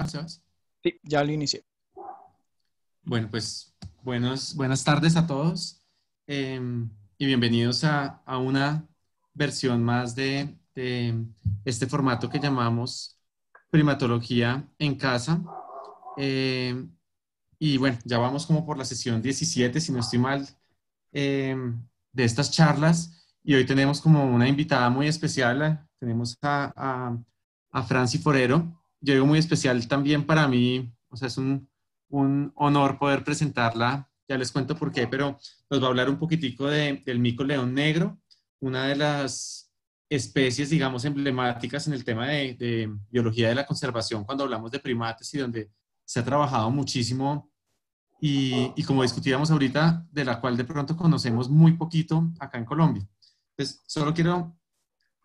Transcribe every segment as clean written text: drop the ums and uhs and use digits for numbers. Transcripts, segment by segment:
Sebas. Sí, ya lo inicié. Bueno, pues buenas tardes a todos eh, y bienvenidos a una versión más de este formato que llamamos Primatología en Casa. Eh, y bueno, ya vamos como por la sesión 17, si no estoy mal, eh, de estas charlas. Y hoy tenemos como una invitada muy especial. Tenemos a Franci Forero. Yo digo muy especial también para mí, o sea, es un honor poder presentarla. Ya les cuento por qué, pero nos va a hablar un poquitico del mico león negro, una de las especies, digamos, emblemáticas en el tema de biología de la conservación cuando hablamos de primates y donde se ha trabajado muchísimo y como discutíamos ahorita, de la cual de pronto conocemos muy poquito acá en Colombia. Entonces, solo quiero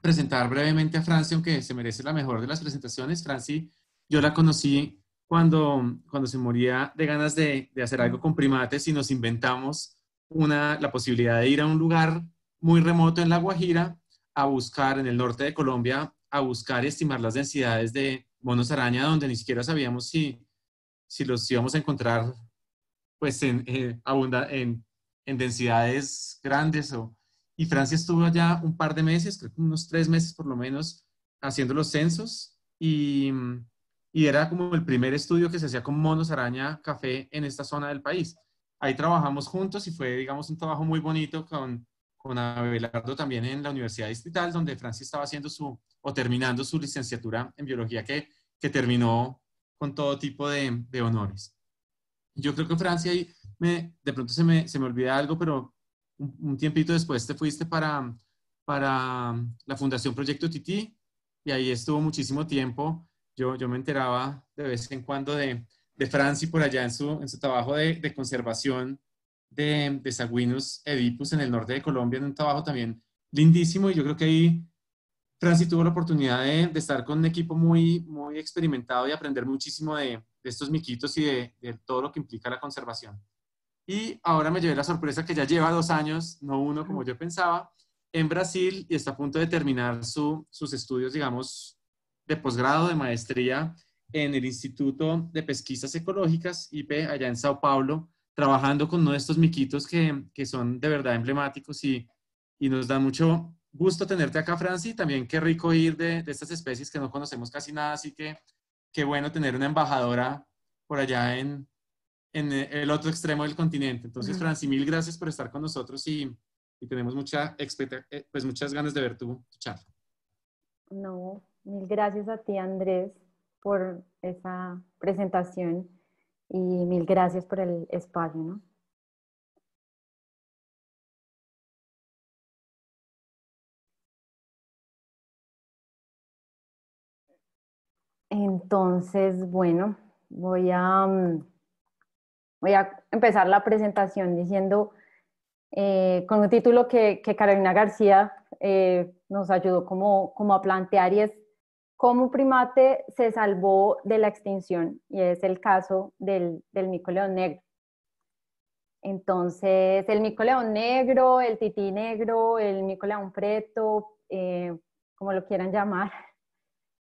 presentar brevemente a Franci, aunque se merece la mejor de las presentaciones. Franci, yo la conocí cuando se moría de ganas de hacer algo con primates y nos inventamos la posibilidad de ir a un lugar muy remoto en La Guajira a buscar, en el norte de Colombia, a buscar y estimar las densidades de monos araña, donde ni siquiera sabíamos si los íbamos a encontrar pues en densidades grandes. Y Francia estuvo allá un par de meses, creo que unos 3 meses por lo menos, haciendo los censos y era como el primer estudio que se hacía con monos araña café en esta zona del país. Ahí trabajamos juntos y fue, digamos, un trabajo muy bonito con Abelardo también en la Universidad Distrital, donde Francia estaba haciendo o terminando su licenciatura en biología que terminó con todo tipo de honores. Yo creo que Francia, de pronto se me olvida algo, pero un tiempito después te fuiste para la Fundación Proyecto Tití y ahí estuvo muchísimo tiempo. Yo me enteraba de vez en cuando de Francia por allá en su trabajo de conservación de Sagwinus edipus en el norte de Colombia, en un trabajo también lindísimo y yo creo que ahí Franci tuvo la oportunidad de estar con un equipo muy experimentado y aprender muchísimo de estos miquitos y de todo lo que implica la conservación. Y ahora me llevé la sorpresa que ya lleva 2 años, no uno como yo pensaba, en Brasil y está a punto de terminar sus estudios, digamos, de posgrado, de maestría en el Instituto de Pesquisas Ecológicas, IPE, allá en Sao Paulo, trabajando con uno de estos miquitos que son de verdad emblemáticos y nos da mucho gusto tenerte acá, Franci. También qué rico ir de estas especies que no conocemos casi nada, así que qué bueno tener una embajadora por allá en el otro extremo del continente. Entonces, Franci, mil gracias por estar con nosotros y tenemos pues muchas ganas de ver tu charla. No, mil gracias a ti, Andrés, por esa presentación y mil gracias por el espacio, ¿no? Entonces, bueno, voy a empezar la presentación diciendo, con un título que Carolina García nos ayudó como a plantear y es cómo un primate se salvó de la extinción y es el caso del mico león negro. Entonces, el mico león negro, el tití negro, el mico león preto, como lo quieran llamar,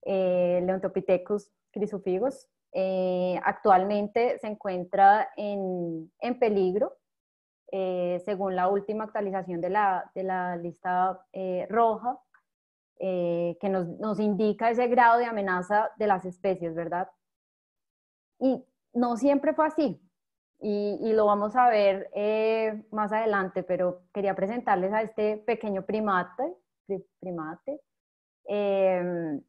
Leontopithecus chrysophigus, actualmente se encuentra en peligro, según la última actualización de la lista roja, que nos indica ese grado de amenaza de las especies, ¿verdad? Y no siempre fue así, y lo vamos a ver más adelante, pero quería presentarles a este pequeño primate. Eh,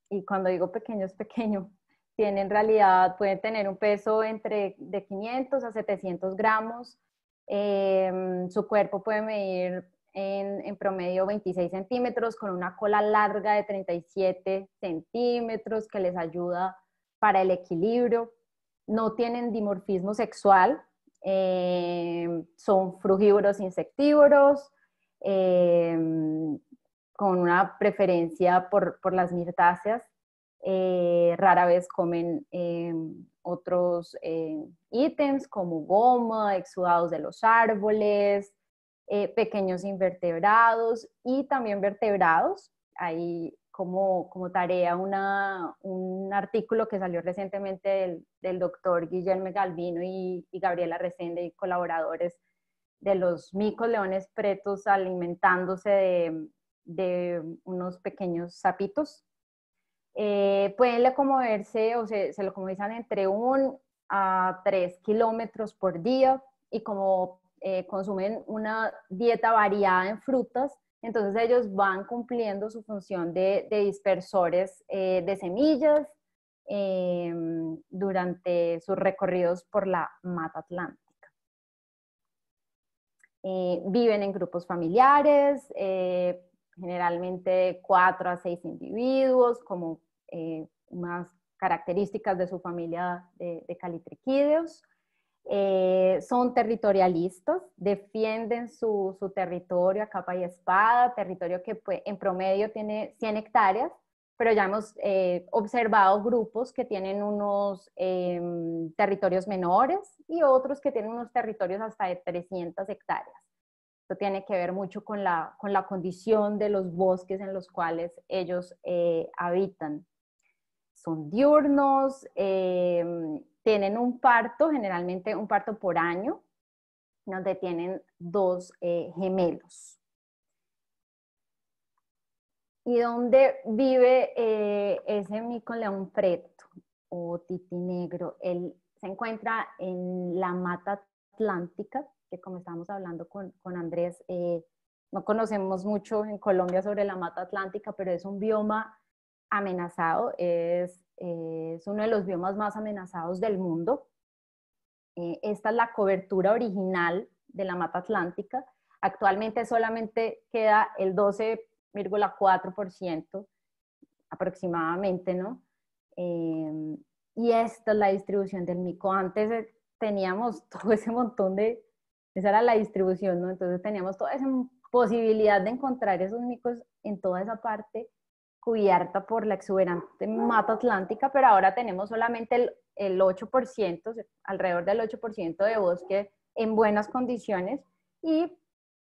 y cuando digo pequeño es pequeño, tiene en realidad, puede tener un peso de 500 a 700 gramos, su cuerpo puede medir en promedio 26 centímetros, con una cola larga de 37 centímetros que les ayuda para el equilibrio. No tienen dimorfismo sexual, son frugívoros insectívoros, eh, con una preferencia por las mirtáceas. Rara vez comen otros ítems como goma, exudados de los árboles, pequeños invertebrados y también vertebrados. Hay como tarea un artículo que salió recientemente del doctor Guillermo Galvino y Gabriela Resende y colaboradores, de los micos leones pretos alimentándose de unos pequeños sapitos. Pueden locomoverse o se locomovilizan entre 1 a 3 kilómetros por día, y como consumen una dieta variada en frutas, entonces ellos van cumpliendo su función de dispersores de semillas durante sus recorridos por la mata atlántica. Viven en grupos familiares, generalmente 4 a 6 individuos, como unas características de su familia de calitriquídeos. Son territorialistas, defienden su territorio a capa y espada, territorio que pues, en promedio tiene 100 hectáreas, pero ya hemos observado grupos que tienen unos territorios menores y otros que tienen unos territorios hasta de 300 hectáreas. Esto tiene que ver mucho con la condición de los bosques en los cuales ellos habitan. Son diurnos, tienen un parto, generalmente un parto por año, donde tienen 2 gemelos. ¿Y dónde vive ese mico león preto o tití negro? Él se encuentra en la mata atlántica, que como estábamos hablando con Andrés, no conocemos mucho en Colombia sobre la mata atlántica, pero es un bioma amenazado, es uno de los biomas más amenazados del mundo. Esta es la cobertura original de la mata atlántica. Actualmente solamente queda el 12,4% aproximadamente, ¿no? Y esta es la distribución del mico. Antes teníamos todo ese montón esa era la distribución, ¿no? Entonces teníamos toda esa posibilidad de encontrar esos micos en toda esa parte cubierta por la exuberante mata atlántica, pero ahora tenemos solamente el 8%, alrededor del 8% de bosque en buenas condiciones, y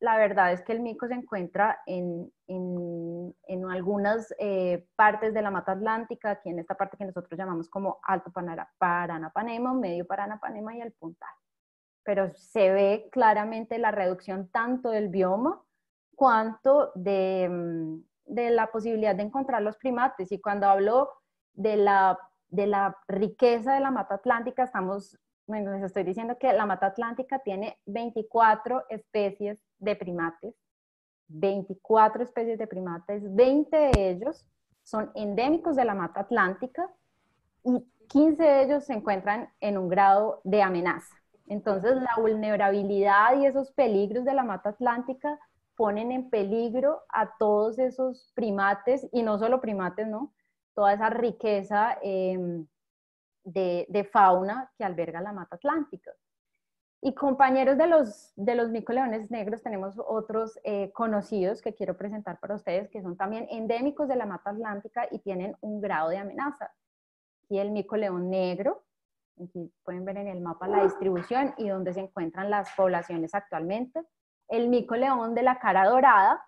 la verdad es que el mico se encuentra en algunas partes de la mata atlántica, aquí en esta parte que nosotros llamamos como Alto Paranapanema, Medio Paranapanema y el Puntal. Pero se ve claramente la reducción tanto del bioma cuanto de la posibilidad de encontrar los primates. Y cuando hablo de la riqueza de la mata atlántica, les estoy diciendo que la mata atlántica tiene 24 especies de primates, 24 especies de primates, 20 de ellos son endémicos de la mata atlántica y 15 de ellos se encuentran en un grado de amenaza. Entonces, la vulnerabilidad y esos peligros de la mata atlántica ponen en peligro a todos esos primates, y no solo primates, ¿no? Toda esa riqueza de fauna que alberga la mata atlántica. Y compañeros de los micoleones negros, tenemos otros conocidos que quiero presentar para ustedes, que son también endémicos de la mata atlántica y tienen un grado de amenaza. Aquí el micoleón negro, aquí pueden ver en el mapa la distribución y dónde se encuentran las poblaciones actualmente. El micoleón de la cara dorada,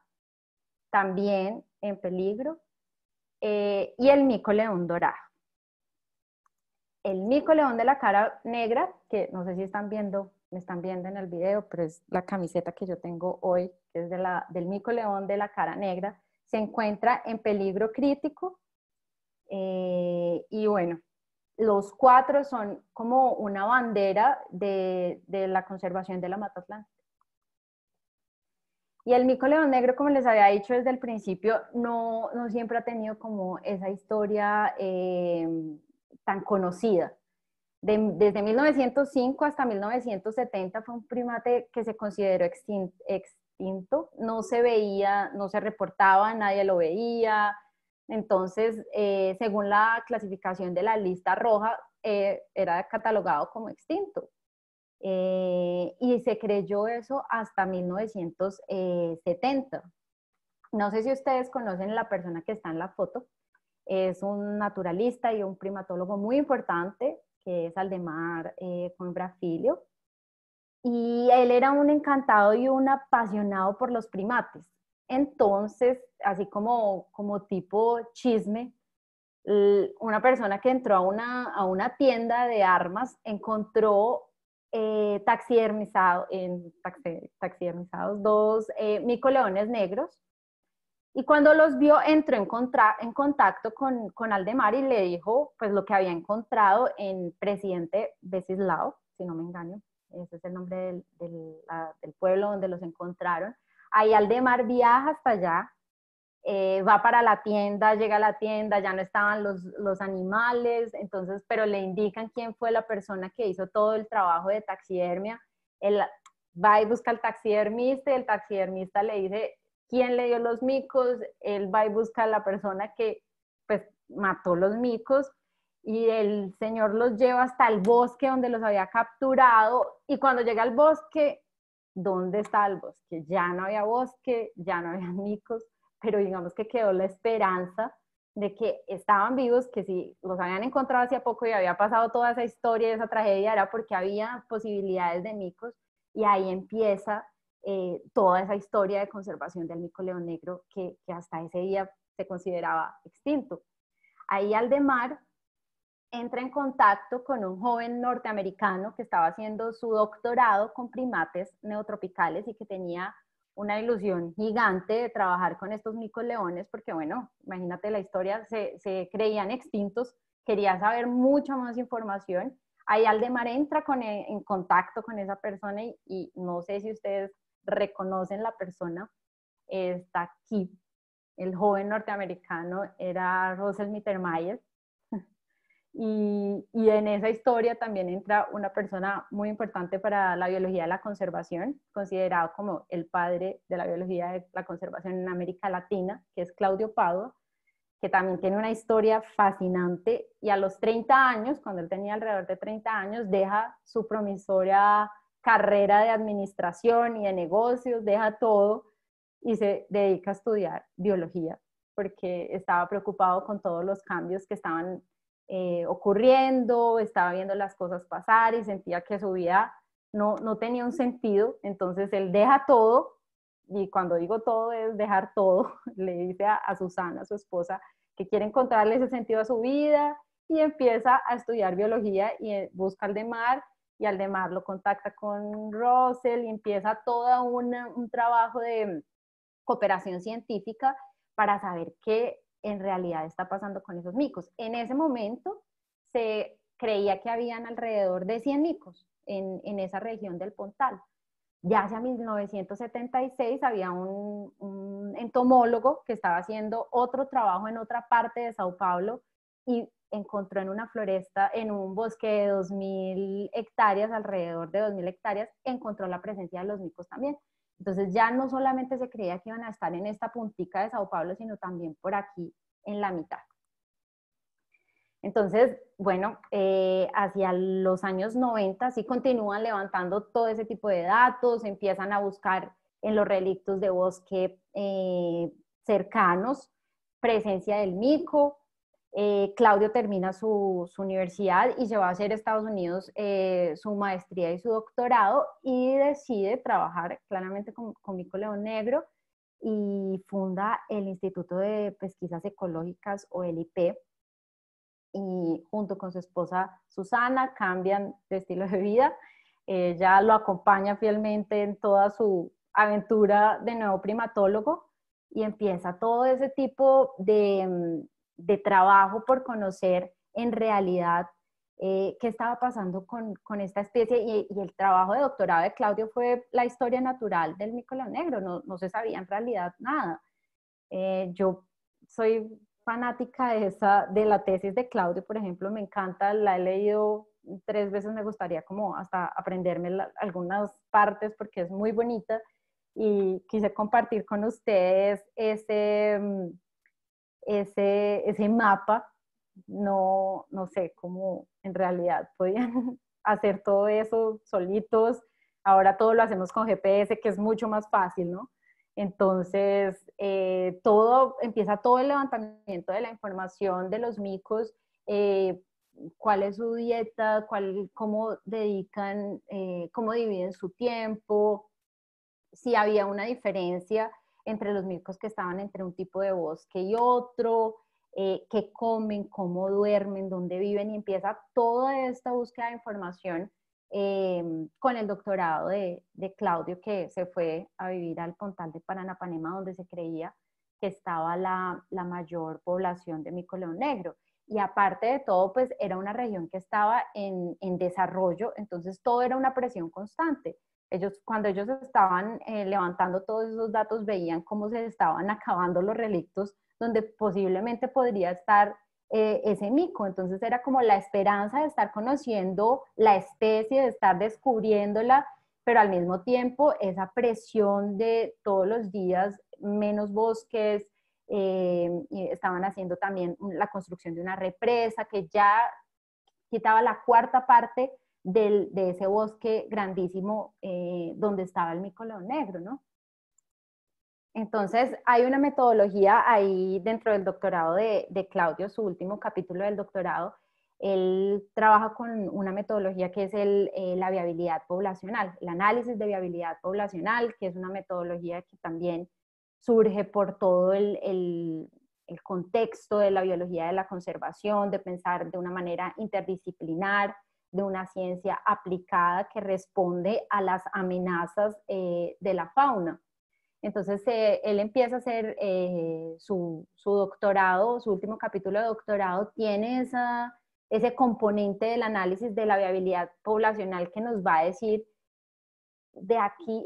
también en peligro, y el micoleón dorado. El micoleón de la cara negra, que no sé si me están viendo en el video, pero es la camiseta que yo tengo hoy, que es del micoleón de la cara negra, se encuentra en peligro crítico, y bueno, los 4 son como una bandera de la conservación de la mata atlántica. Y el micoleón negro, como les había dicho desde el principio, no siempre ha tenido como esa historia tan conocida. Desde 1905 hasta 1970 fue un primate que se consideró extinto, no se veía, no se reportaba, nadie lo veía. Entonces, según la clasificación de la lista roja, era catalogado como extinto. Y se creyó eso hasta 1970. No sé si ustedes conocen la persona que está en la foto. Es un naturalista y un primatólogo muy importante, que es Aldemar Coimbrafilio. Y él era un encantado y un apasionado por los primates. entonces, así como tipo chisme, una persona que entró a una tienda de armas encontró taxidermizados dos micoleones negros, y cuando los vio entró en contacto con Aldemar y le dijo pues lo que había encontrado en Presidente Vecislao, si no me engaño, ese es el nombre del pueblo donde los encontraron. Ahí Aldemar viaja hasta allá, va para la tienda, llega a la tienda, ya no estaban los animales, entonces, pero le indican quién fue la persona que hizo todo el trabajo de taxidermia. Él va y busca al taxidermista y el taxidermista le dice quién le dio los micos, él va y busca a la persona que pues mató los micos, y el señor los lleva hasta el bosque donde los había capturado, y cuando llega al bosque, ¿dónde está el bosque? Ya no había bosque, ya no había micos, pero digamos que quedó la esperanza de que estaban vivos, que si los habían encontrado hacía poco y había pasado toda esa historia, esa tragedia, era porque había posibilidades de micos, y ahí empieza toda esa historia de conservación del mico león negro que hasta ese día se consideraba extinto. Ahí Aldemar entra en contacto con un joven norteamericano que estaba haciendo su doctorado con primates neotropicales y que tenía una ilusión gigante de trabajar con estos micoleones, porque bueno, imagínate la historia, se creían extintos, quería saber mucha más información. Ahí Aldemar entra en contacto con esa persona y no sé si ustedes reconocen la persona, está aquí. El joven norteamericano era Russell Mittermeier. Y en esa historia también entra una persona muy importante para la biología de la conservación, considerado como el padre de la biología de la conservación en América Latina, que es Claudio Padua, que también tiene una historia fascinante, y a los 30 años, cuando él tenía alrededor de 30 años, deja su promisoria carrera de administración y de negocios, deja todo y se dedica a estudiar biología, porque estaba preocupado con todos los cambios que estaban ocurriendo, estaba viendo las cosas pasar y sentía que su vida no tenía un sentido. Entonces él deja todo, y cuando digo todo es dejar todo, le dice a Susana, su esposa, que quiere encontrarle ese sentido a su vida, y empieza a estudiar biología y busca a Aldemar, y Aldemar lo contacta con Russell y empieza todo un trabajo de cooperación científica para saber qué en realidad está pasando con esos micos. En ese momento se creía que habían alrededor de 100 micos en esa región del Pontal. Ya hacia 1976 había un entomólogo que estaba haciendo otro trabajo en otra parte de Sao Paulo y encontró en una floresta, en un bosque de 2.000 hectáreas, alrededor de 2.000 hectáreas, encontró la presencia de los micos también. Entonces ya no solamente se creía que iban a estar en esta puntica de Sao Paulo, sino también por aquí en la mitad. Entonces, bueno, hacia los años 90 sí continúan levantando todo ese tipo de datos, empiezan a buscar en los relictos de bosque cercanos presencia del mico. Claudio termina su universidad y se va a hacer a Estados Unidos su maestría y su doctorado, y decide trabajar claramente con mico león negro y funda el Instituto de Pesquisas Ecológicas, o el IP, y junto con su esposa Susana cambian de estilo de vida. Ella lo acompaña fielmente en toda su aventura de nuevo primatólogo, y empieza todo ese tipo de trabajo por conocer en realidad qué estaba pasando con esta especie, y el trabajo de doctorado de Claudio fue la historia natural del mico león negro. No se sabía en realidad nada. Yo soy fanática de la tesis de Claudio, por ejemplo, me encanta, la he leído 3 veces, me gustaría como hasta aprenderme algunas partes porque es muy bonita, y quise compartir con ustedes ese mapa. No sé cómo en realidad podían hacer todo eso solitos. Ahora todo lo hacemos con GPS, que es mucho más fácil, ¿no? Entonces, empieza todo el levantamiento de la información de los micos, cuál es su dieta, cómo dedican, cómo dividen su tiempo, si había una diferencia entre los micos que estaban entre un tipo de bosque y otro, qué comen, cómo duermen, dónde viven, y empieza toda esta búsqueda de información con el doctorado de Claudio, que se fue a vivir al Pontal de Paranapanema, donde se creía que estaba la mayor población de mico león negro. Y aparte de todo, pues era una región que estaba en desarrollo, entonces todo era una presión constante. Cuando ellos estaban levantando todos esos datos, veían cómo se estaban acabando los relictos donde posiblemente podría estar ese mico. Entonces era como la esperanza de estar conociendo la especie, de estar descubriéndola, pero al mismo tiempo esa presión de todos los días, menos bosques, estaban haciendo también la construcción de una represa que ya quitaba la cuarta parte de ese bosque grandísimo donde estaba el mico león negro, ¿no? Entonces, hay una metodología ahí dentro del doctorado de Claudio, su último capítulo del doctorado. Él trabaja con una metodología que es la viabilidad poblacional, el análisis de viabilidad poblacional, que es una metodología que también surge por todo el contexto de la biología de la conservación, de pensar de una manera interdisciplinar, de una ciencia aplicada que responde a las amenazas de la fauna. Entonces, él empieza a hacer su doctorado, su último capítulo de doctorado, tiene ese componente del análisis de la viabilidad poblacional que nos va a decir de aquí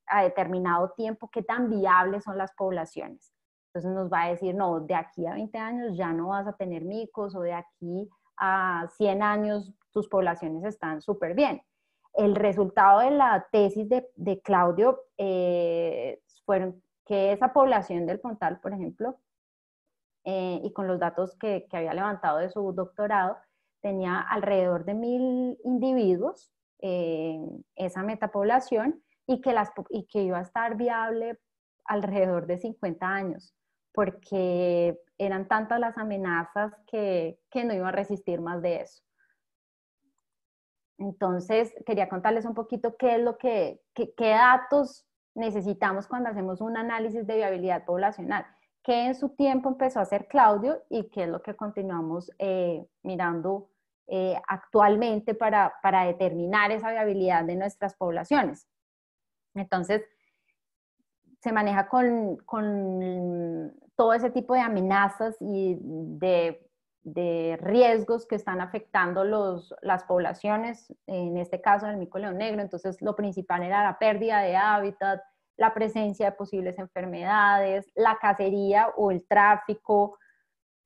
a determinado tiempo qué tan viables son las poblaciones. Entonces nos va a decir, no, de aquí a 20 años ya no vas a tener micos, o de aquí a 100 años tus poblaciones están súper bien. El resultado de la tesis de Claudio fueron que esa población del Pontal, por ejemplo, y con los datos que había levantado de su doctorado, tenía alrededor de 1000 individuos, esa metapoblación, y que iba a estar viable alrededor de 50 años, porque eran tantas las amenazas que no iba a resistir más de eso. Entonces, quería contarles un poquito qué datos necesitamos cuando hacemos un análisis de viabilidad poblacional, qué en su tiempo empezó a hacer Claudio y qué es lo que continuamos mirando actualmente para determinar esa viabilidad de nuestras poblaciones. Entonces, se maneja con todo ese tipo de amenazas y de riesgos que están afectando las poblaciones, en este caso del mico león negro. Entonces, lo principal era la pérdida de hábitat, la presencia de posibles enfermedades, la cacería o el tráfico,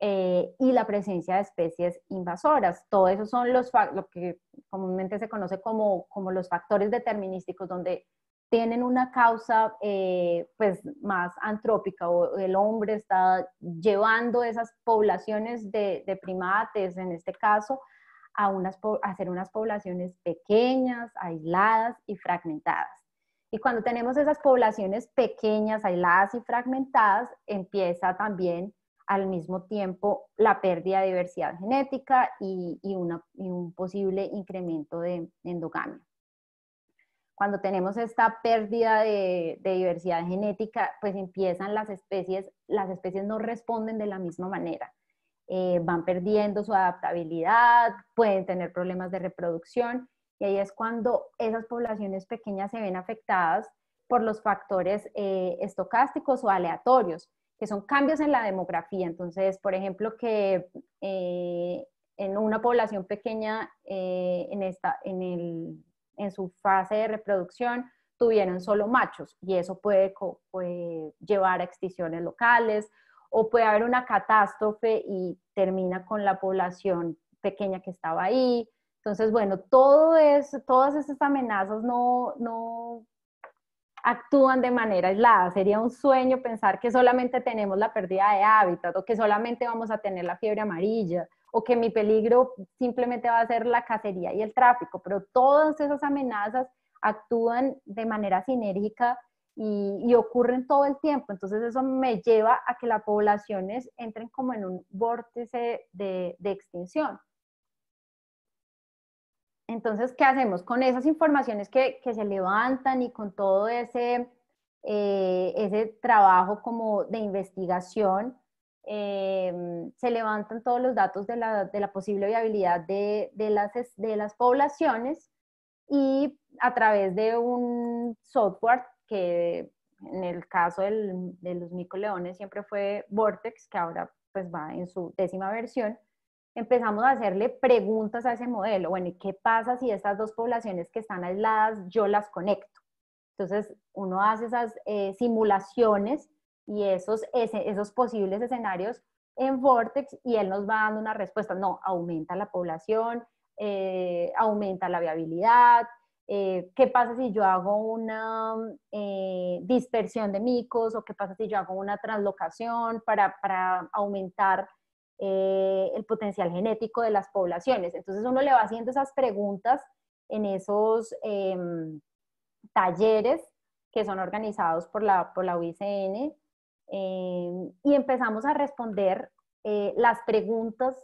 y la presencia de especies invasoras. Todo eso son lo que comúnmente se conoce como los factores determinísticos, donde tienen una causa pues más antrópica, o el hombre está llevando esas poblaciones de primates, en este caso, a hacer unas poblaciones pequeñas, aisladas y fragmentadas. Y cuando tenemos esas poblaciones pequeñas, aisladas y fragmentadas, empieza también al mismo tiempo la pérdida de diversidad genética y un posible incremento de endogamia. Cuando tenemos esta pérdida de diversidad genética, pues empiezan las especies no responden de la misma manera. Van perdiendo su adaptabilidad, pueden tener problemas de reproducción, y ahí es cuando esas poblaciones pequeñas se ven afectadas por los factores estocásticos o aleatorios, que son cambios en la demografía. Entonces, por ejemplo, que en una población pequeña en su fase de reproducción tuvieron solo machos, y eso puede llevar a extinciones locales, o puede haber una catástrofe y termina con la población pequeña que estaba ahí. Entonces, bueno, todas esas amenazas no actúan de manera aislada. Sería un sueño pensar que solamente tenemos la pérdida de hábitat, o que solamente vamos a tener la fiebre amarilla, o que mi peligro simplemente va a ser la cacería y el tráfico, pero todas esas amenazas actúan de manera sinérgica y ocurren todo el tiempo. Entonces eso me lleva a que las poblaciones entren como en un vórtice de extinción. Entonces, ¿qué hacemos? Con esas informaciones que se levantan y con todo ese ese trabajo como de investigación, se levantan todos los datos de la posible viabilidad de las poblaciones, y a través de un software que en el caso de los micoleones siempre fue Vortex, que ahora pues va en su 10ª versión, empezamos a hacerle preguntas a ese modelo. Bueno, ¿y qué pasa si estas dos poblaciones que están aisladas yo las conecto? Entonces uno hace esas simulaciones y esos posibles escenarios en Vortex, y él nos va dando una respuesta. No, aumenta la población, aumenta la viabilidad. ¿Qué pasa si yo hago una dispersión de micos? ¿O qué pasa si yo hago una translocación para aumentar el potencial genético de las poblaciones? Entonces uno le va haciendo esas preguntas en esos talleres que son organizados por la UICN, y empezamos a responder las preguntas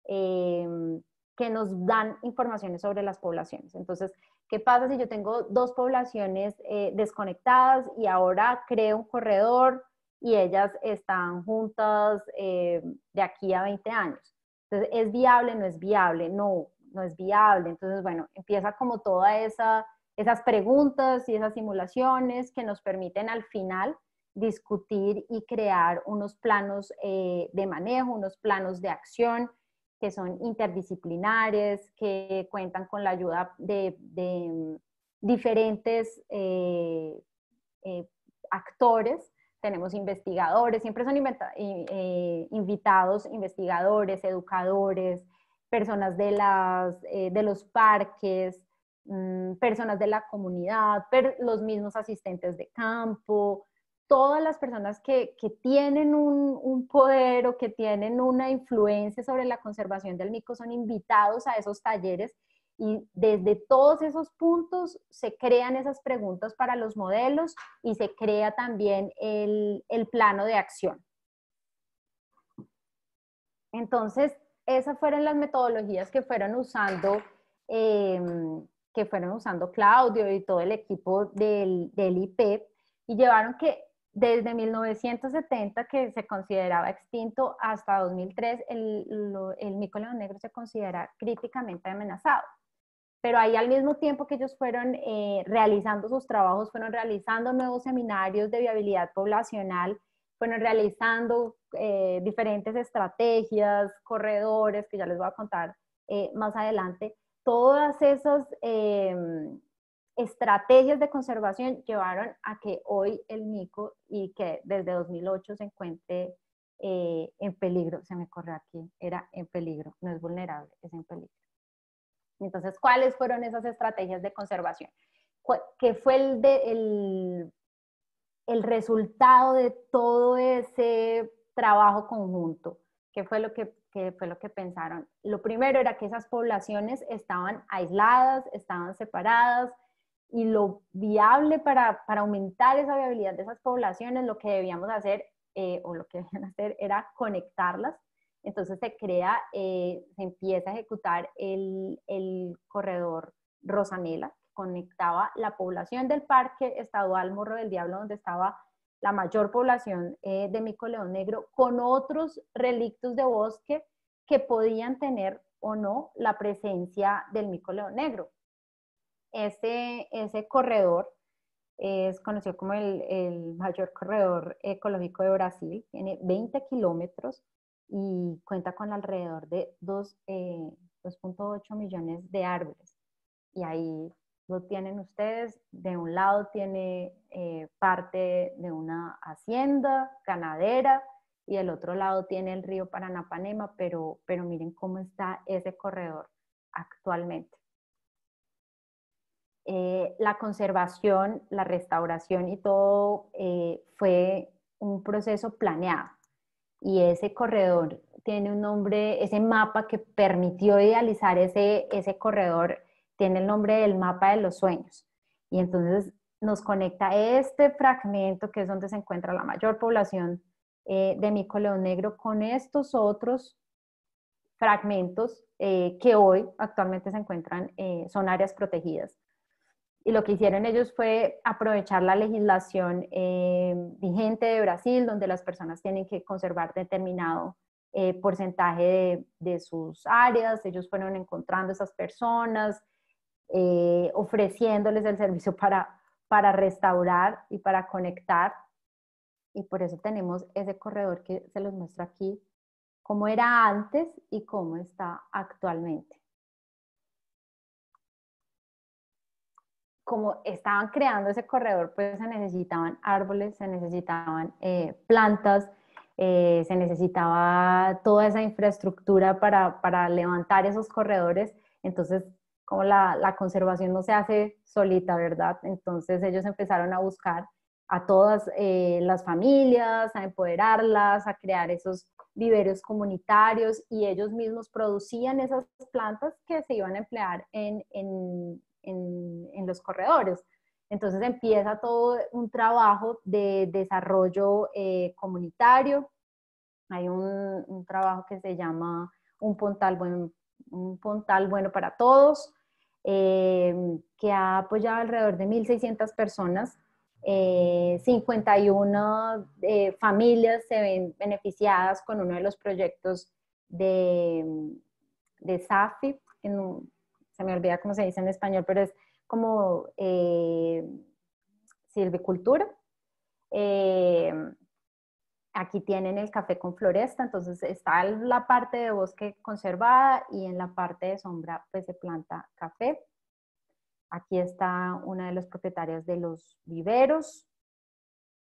que nos dan informaciones sobre las poblaciones. Entonces, ¿qué pasa si yo tengo dos poblaciones desconectadas y ahora creo un corredor y ellas están juntas de aquí a 20 años? Entonces, ¿es viable? ¿No es viable? No, no es viable. Entonces, bueno, empieza como toda esas preguntas y esas simulaciones que nos permiten al final discutir y crear unos planos de manejo, unos planos de acción que son interdisciplinares, que cuentan con la ayuda de diferentes actores. Tenemos investigadores, siempre son invitados investigadores, educadores, personas de los parques, personas de la comunidad, los mismos asistentes de campo, todas las personas que tienen un poder o que tienen una influencia sobre la conservación del mico son invitados a esos talleres, y desde todos esos puntos se crean esas preguntas para los modelos y se crea también el plano de acción. Entonces, esas fueron las metodologías que fueron usando Claudio y todo el equipo del IPEP, y llevaron que desde 1970, que se consideraba extinto, hasta 2003, el mico león negro se considera críticamente amenazado. Pero ahí, al mismo tiempo que ellos fueron realizando sus trabajos, fueron realizando nuevos seminarios de viabilidad poblacional, fueron realizando diferentes estrategias, corredores, que ya les voy a contar más adelante. Todas esas estrategias de conservación llevaron a que hoy el mico, y que desde 2008 se encuentre en peligro. Se me corrió aquí, era en peligro, no es vulnerable, es en peligro. Entonces, ¿cuáles fueron esas estrategias de conservación? ¿Qué fue el resultado de todo ese trabajo conjunto? ¿Qué fue lo que pensaron? Lo primero era que esas poblaciones estaban aisladas, estaban separadas, y lo viable para aumentar esa viabilidad de esas poblaciones, lo que debíamos hacer, o lo que debían hacer, era conectarlas. Entonces se empieza a ejecutar el corredor Rosanela, que conectaba la población del Parque Estadual Morro del Diablo, donde estaba la mayor población de mico león negro, con otros relictos de bosque que podían tener o no la presencia del mico león negro. Ese corredor es conocido como el mayor corredor ecológico de Brasil, tiene 20 kilómetros y cuenta con alrededor de 2.8 millones de árboles. Y ahí lo tienen ustedes. De un lado tiene parte de una hacienda ganadera, y del otro lado tiene el río Paranapanema, pero miren cómo está ese corredor actualmente. La conservación, la restauración y todo fue un proceso planeado, y ese corredor tiene un nombre, ese mapa que permitió idealizar ese corredor tiene el nombre del mapa de los sueños, y entonces nos conecta este fragmento, que es donde se encuentra la mayor población de mico león negro, con estos otros fragmentos que hoy actualmente se encuentran, son áreas protegidas. Y lo que hicieron ellos fue aprovechar la legislación vigente de Brasil, donde las personas tienen que conservar determinado porcentaje de sus áreas. Ellos fueron encontrando esas personas, ofreciéndoles el servicio para restaurar y para conectar. Y por eso tenemos ese corredor que se los muestro aquí, cómo era antes y cómo está actualmente. Como estaban creando ese corredor, pues se necesitaban árboles, se necesitaban plantas, se necesitaba toda esa infraestructura para levantar esos corredores. Entonces, como la conservación no se hace solita, ¿verdad? Entonces ellos empezaron a buscar a todas las familias, a empoderarlas, a crear esos viveros comunitarios, y ellos mismos producían esas plantas que se iban a emplear en los corredores. Entonces empieza todo un trabajo de desarrollo comunitario. Hay un trabajo que se llama Un Pontal Bueno para Todos, que ha apoyado alrededor de 1.600 personas. 51 familias se ven beneficiadas con uno de los proyectos de SAFI, se me olvida cómo se dice en español, pero es como silvicultura. Aquí tienen el café con floresta, entonces está la parte de bosque conservada y en la parte de sombra pues se planta café. Aquí está una de las propietarias de los viveros,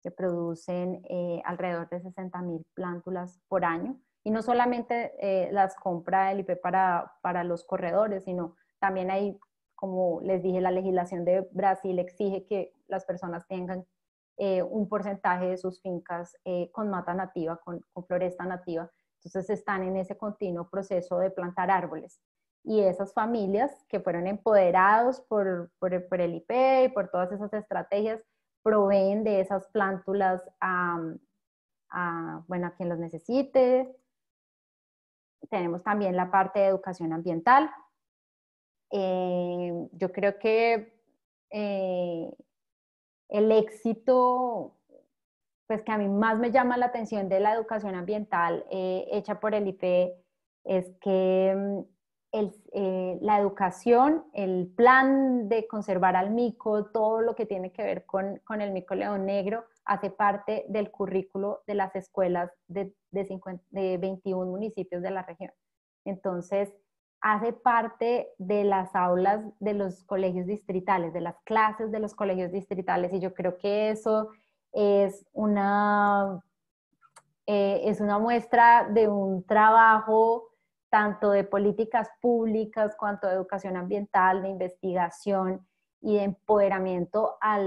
que producen alrededor de 60.000 plántulas por año. Y no solamente las compra el IP para los corredores, sino también hay, como les dije, la legislación de Brasil exige que las personas tengan un porcentaje de sus fincas con mata nativa, con floresta nativa. Entonces están en ese continuo proceso de plantar árboles. Y esas familias que fueron empoderados por el IP y por todas esas estrategias, proveen de esas plántulas bueno, a quien los necesite. Tenemos también la parte de educación ambiental. Yo creo que el éxito, pues que a mí más me llama la atención de la educación ambiental hecha por el IP, es que la educación, el plan de conservar al mico, todo lo que tiene que ver con el mico león negro, hace parte del currículo de las escuelas de 21 municipios de la región. Entonces, hace parte de las aulas de los colegios distritales, de las clases de los colegios distritales, y yo creo que eso es una muestra de un trabajo tanto de políticas públicas cuanto de educación ambiental, de investigación y de empoderamiento a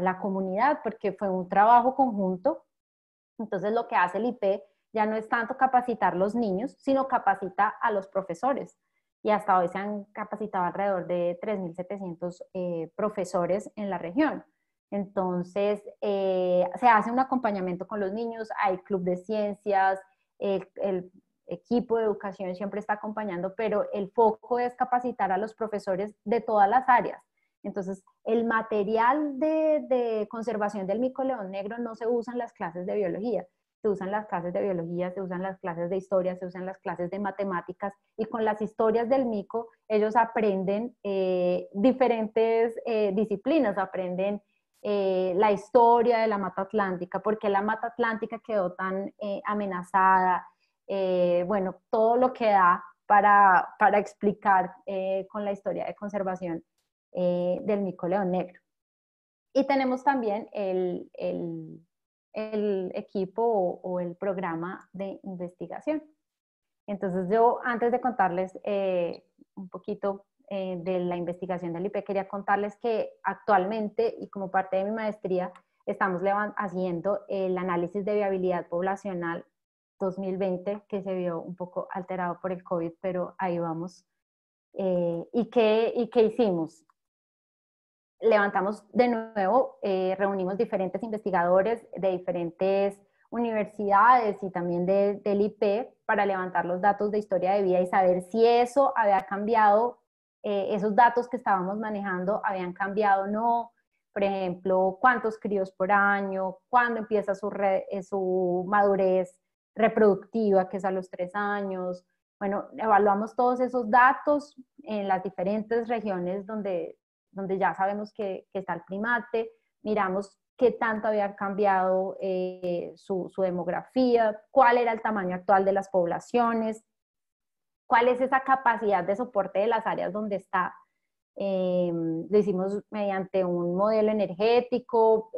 la comunidad, porque fue un trabajo conjunto. Entonces lo que hace el IP ya no es tanto capacitar a los niños, sino capacita a los profesores. Y hasta hoy se han capacitado alrededor de 3.700 profesores en la región. Entonces, se hace un acompañamiento con los niños, hay club de ciencias, el equipo de educación siempre está acompañando, pero el foco es capacitar a los profesores de todas las áreas. Entonces, el material de conservación del mico león negro no se usa en las clases de biología, se usan las clases de biología, se usan las clases de historia, se usan las clases de matemáticas, y con las historias del mico ellos aprenden diferentes disciplinas, aprenden la historia de la mata atlántica, por qué la mata atlántica quedó tan amenazada, bueno, todo lo que da para explicar con la historia de conservación del mico león negro. Y tenemos también el equipo o el programa de investigación. Entonces yo, antes de contarles un poquito de la investigación del IP, quería contarles que actualmente, y como parte de mi maestría, estamos haciendo el análisis de viabilidad poblacional 2020, que se vio un poco alterado por el COVID, pero ahí vamos. ¿Y qué hicimos? Levantamos de nuevo, reunimos diferentes investigadores de diferentes universidades y también del IP para levantar los datos de historia de vida y saber si eso había cambiado esos datos que estábamos manejando habían cambiado o no. Por ejemplo, cuántos críos por año, cuándo empieza su madurez reproductiva, que es a los 3 años. Bueno, evaluamos todos esos datos en las diferentes regiones donde ya sabemos que está el primate, miramos qué tanto había cambiado su demografía, cuál era el tamaño actual de las poblaciones, cuál es esa capacidad de soporte de las áreas donde está. Lo hicimos mediante un modelo energético,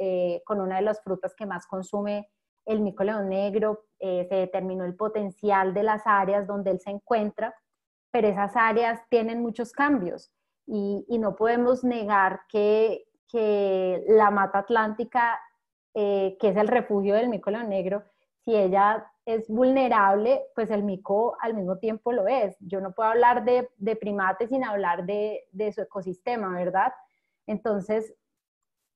con una de las frutas que más consume el mico león negro. Se determinó el potencial de las áreas donde él se encuentra, pero esas áreas tienen muchos cambios y no podemos negar que la mata atlántica, que es el refugio del mico león negro, si ella es vulnerable, pues el mico al mismo tiempo lo es. Yo no puedo hablar de primates sin hablar de su ecosistema, ¿verdad? Entonces,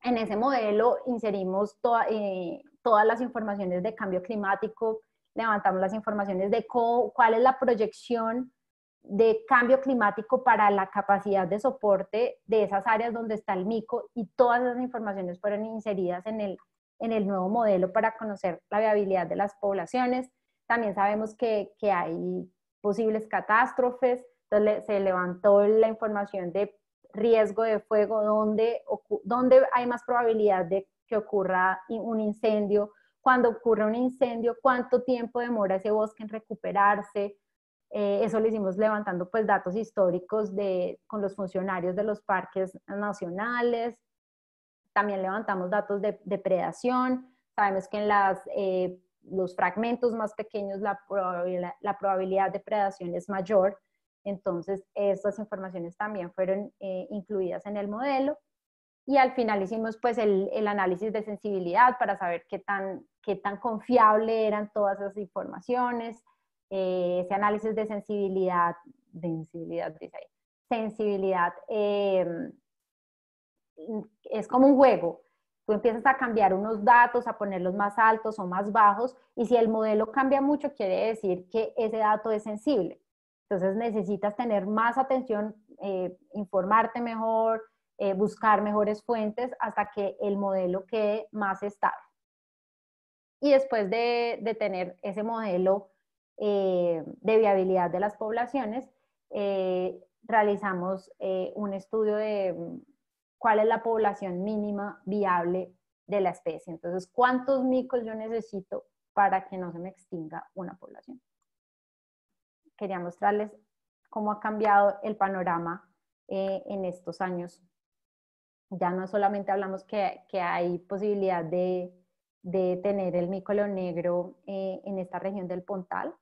en ese modelo inserimos todas las informaciones de cambio climático, levantamos las informaciones de cuál es la proyección de cambio climático para la capacidad de soporte de esas áreas donde está el mico, y todas esas informaciones fueron inseridas en el nuevo modelo para conocer la viabilidad de las poblaciones. También sabemos que hay posibles catástrofes, entonces se levantó la información de riesgo de fuego, dónde hay más probabilidad de que ocurra un incendio, cuando ocurre un incendio, cuánto tiempo demora ese bosque en recuperarse. Eso lo hicimos levantando pues datos históricos con los funcionarios de los parques nacionales. También levantamos datos de predación. Sabemos que en los fragmentos más pequeños la probabilidad de predación es mayor. Entonces, estas informaciones también fueron incluidas en el modelo. Y al final hicimos pues el análisis de sensibilidad para saber qué tan confiable eran todas esas informaciones. Ese análisis de sensibilidad, dice ahí, sensibilidad, es como un juego. Tú empiezas a cambiar unos datos, a ponerlos más altos o más bajos, y si el modelo cambia mucho, quiere decir que ese dato es sensible. Entonces necesitas tener más atención, informarte mejor, buscar mejores fuentes hasta que el modelo quede más estable. Y después de tener ese modelo de viabilidad de las poblaciones, realizamos un estudio de cuál es la población mínima viable de la especie. Entonces, ¿cuántos micos yo necesito para que no se me extinga una población? Quería mostrarles cómo ha cambiado el panorama en estos años. Ya no solamente hablamos que hay posibilidad de tener el mico león negro en esta región del Pontal,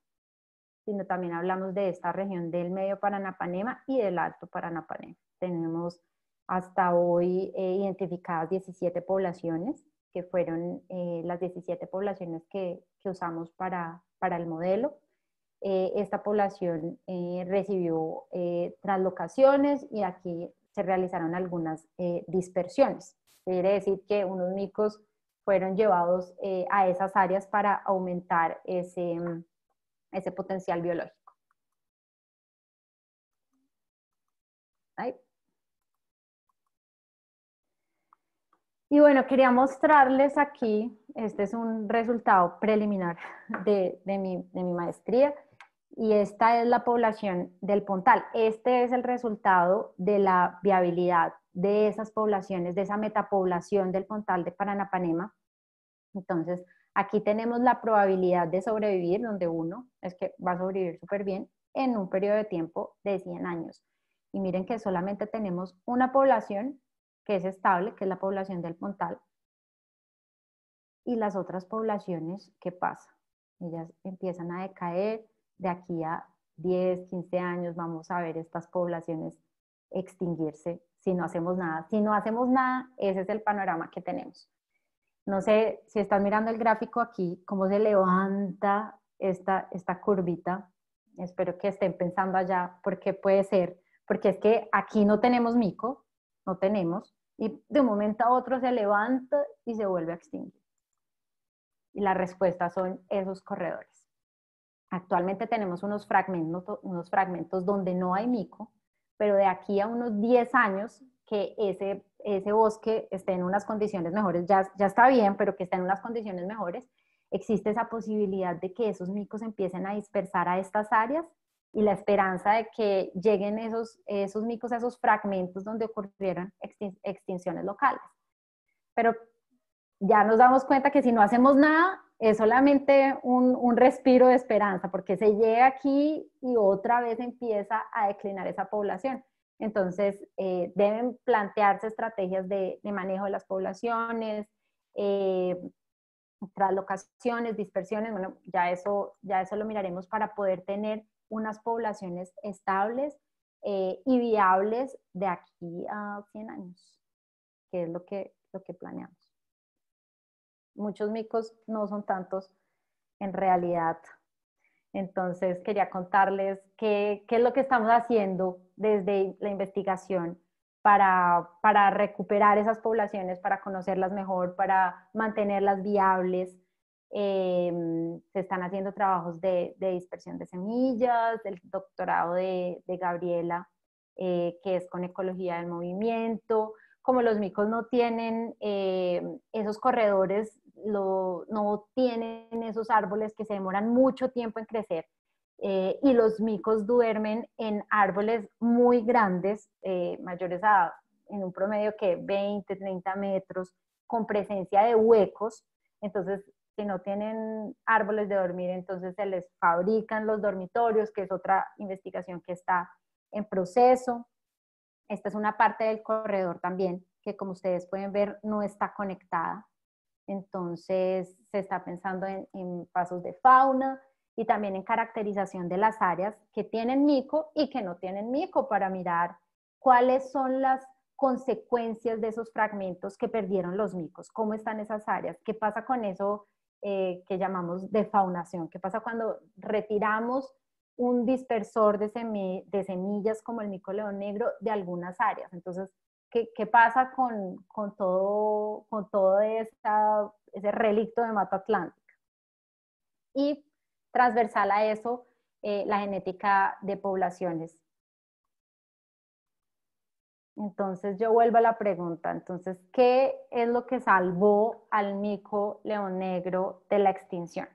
sino también hablamos de esta región del Medio Paranapanema y del Alto Paranapanema. Tenemos hasta hoy identificadas 17 poblaciones, que fueron las 17 poblaciones que usamos para el modelo. Esta población recibió translocaciones y aquí se realizaron algunas dispersiones. Quiere decir que unos micos fueron llevados a esas áreas para aumentar ese potencial biológico. Ahí. Y bueno, quería mostrarles aquí, este es un resultado preliminar de mi maestría, y esta es la población del Pontal. Este es el resultado de la viabilidad de esas poblaciones, de esa metapoblación del Pontal de Paranapanema. Entonces, aquí tenemos la probabilidad de sobrevivir, donde uno es que va a sobrevivir súper bien en un periodo de tiempo de 100 años. Y miren que solamente tenemos una población que es estable, que es la población del Pontal. Y las otras poblaciones, ¿qué pasa? Ellas empiezan a decaer. De aquí a 10, 15 años vamos a ver estas poblaciones extinguirse si no hacemos nada. Si no hacemos nada, ese es el panorama que tenemos. No sé si estás mirando el gráfico aquí, cómo se levanta esta curvita. Espero que estén pensando allá por qué puede ser. Porque es que aquí no tenemos mico, no tenemos, y de un momento a otro se levanta y se vuelve a extinguir. Y la respuesta son esos corredores. Actualmente tenemos unos fragmentos donde no hay mico, pero de aquí a unos 10 años que ese bosque esté en unas condiciones mejores, ya está bien, pero que esté en unas condiciones mejores, existe esa posibilidad de que esos micos empiecen a dispersar a estas áreas y la esperanza de que lleguen esos micos a esos fragmentos donde ocurrieron extinciones locales. Pero ya nos damos cuenta que si no hacemos nada, es solamente un respiro de esperanza, porque se llega aquí y otra vez empieza a declinar esa población. Entonces, deben plantearse estrategias de manejo de las poblaciones, traslocaciones, dispersiones, bueno, ya eso lo miraremos para poder tener unas poblaciones estables y viables de aquí a 100 años, que es lo que planeamos. Muchos micos no son tantos en realidad. Entonces quería contarles qué es lo que estamos haciendo desde la investigación para recuperar esas poblaciones, para conocerlas mejor, para mantenerlas viables. Se están haciendo trabajos de dispersión de semillas, del doctorado de Gabriela, que es con ecología del movimiento. Como los micos no tienen esos corredores, no tienen esos árboles que se demoran mucho tiempo en crecer, y los micos duermen en árboles muy grandes, mayores en un promedio que 20, 30 metros, con presencia de huecos. Entonces, si no tienen árboles de dormir, entonces se les fabrican los dormitorios, que es otra investigación que está en proceso. Esta es una parte del corredor también, que como ustedes pueden ver, no está conectada. Entonces, se está pensando en pasos de fauna y también en caracterización de las áreas que tienen mico y que no tienen mico, para mirar cuáles son las consecuencias de esos fragmentos que perdieron los micos, cómo están esas áreas, qué pasa con eso que llamamos defaunación, qué pasa cuando retiramos un dispersor de semillas como el mico león negro de algunas áreas. Entonces, ¿qué pasa con todo ese relicto de Mata Atlántica? Y transversal a eso, la genética de poblaciones. Entonces yo vuelvo a la pregunta, entonces, ¿qué es lo que salvó al mico león negro de la extinción?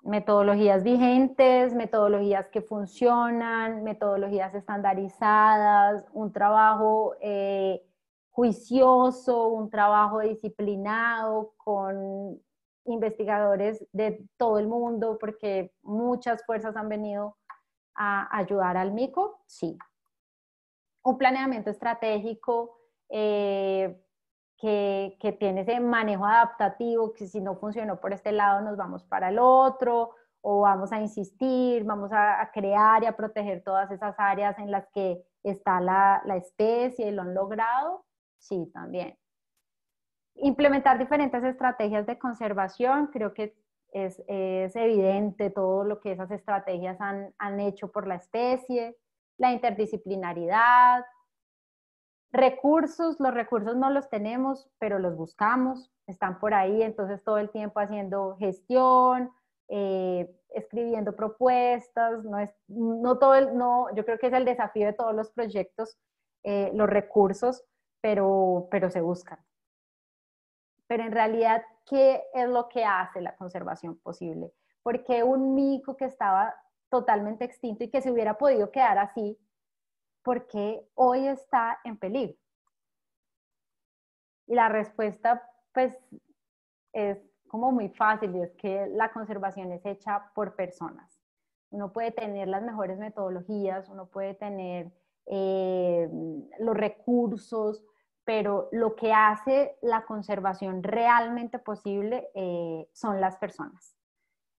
Metodologías vigentes, metodologías que funcionan, metodologías estandarizadas, un trabajo juicioso, un trabajo disciplinado con investigadores de todo el mundo, porque muchas fuerzas han venido a ayudar al mico, sí. Un planeamiento estratégico que tiene ese manejo adaptativo, que si no funcionó por este lado nos vamos para el otro, o vamos a insistir, vamos a crear y a proteger todas esas áreas en las que está la especie y lo han logrado, sí, también. Implementar diferentes estrategias de conservación, creo que es evidente todo lo que esas estrategias han hecho por la especie, la interdisciplinaridad, recursos, los recursos no los tenemos, pero los buscamos, están por ahí, entonces todo el tiempo haciendo gestión, escribiendo propuestas, yo creo que es el desafío de todos los proyectos, los recursos, pero se buscan. Pero en realidad, ¿qué es lo que hace la conservación posible? Porque un mico que estaba totalmente extinto y que se hubiera podido quedar así, porque hoy está en peligro? Y la respuesta, pues, es como muy fácil, y es que la conservación es hecha por personas. Uno puede tener las mejores metodologías, uno puede tener los recursos, pero lo que hace la conservación realmente posible son las personas.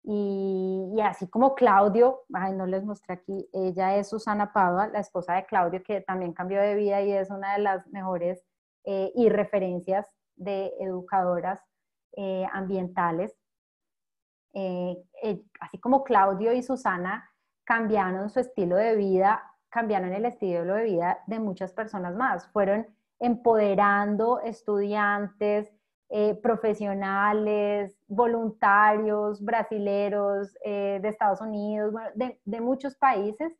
Y así como Claudio, no les mostré aquí, ella es Susana Padua, la esposa de Claudio, que también cambió de vida y es una de las mejores y referencias de educadoras ambientales. Así como Claudio y Susana cambiaron su estilo de vida, cambiaron el estilo de vida de muchas personas más, fueron empoderando estudiantes, profesionales, voluntarios, brasileros, de Estados Unidos, bueno, de muchos países,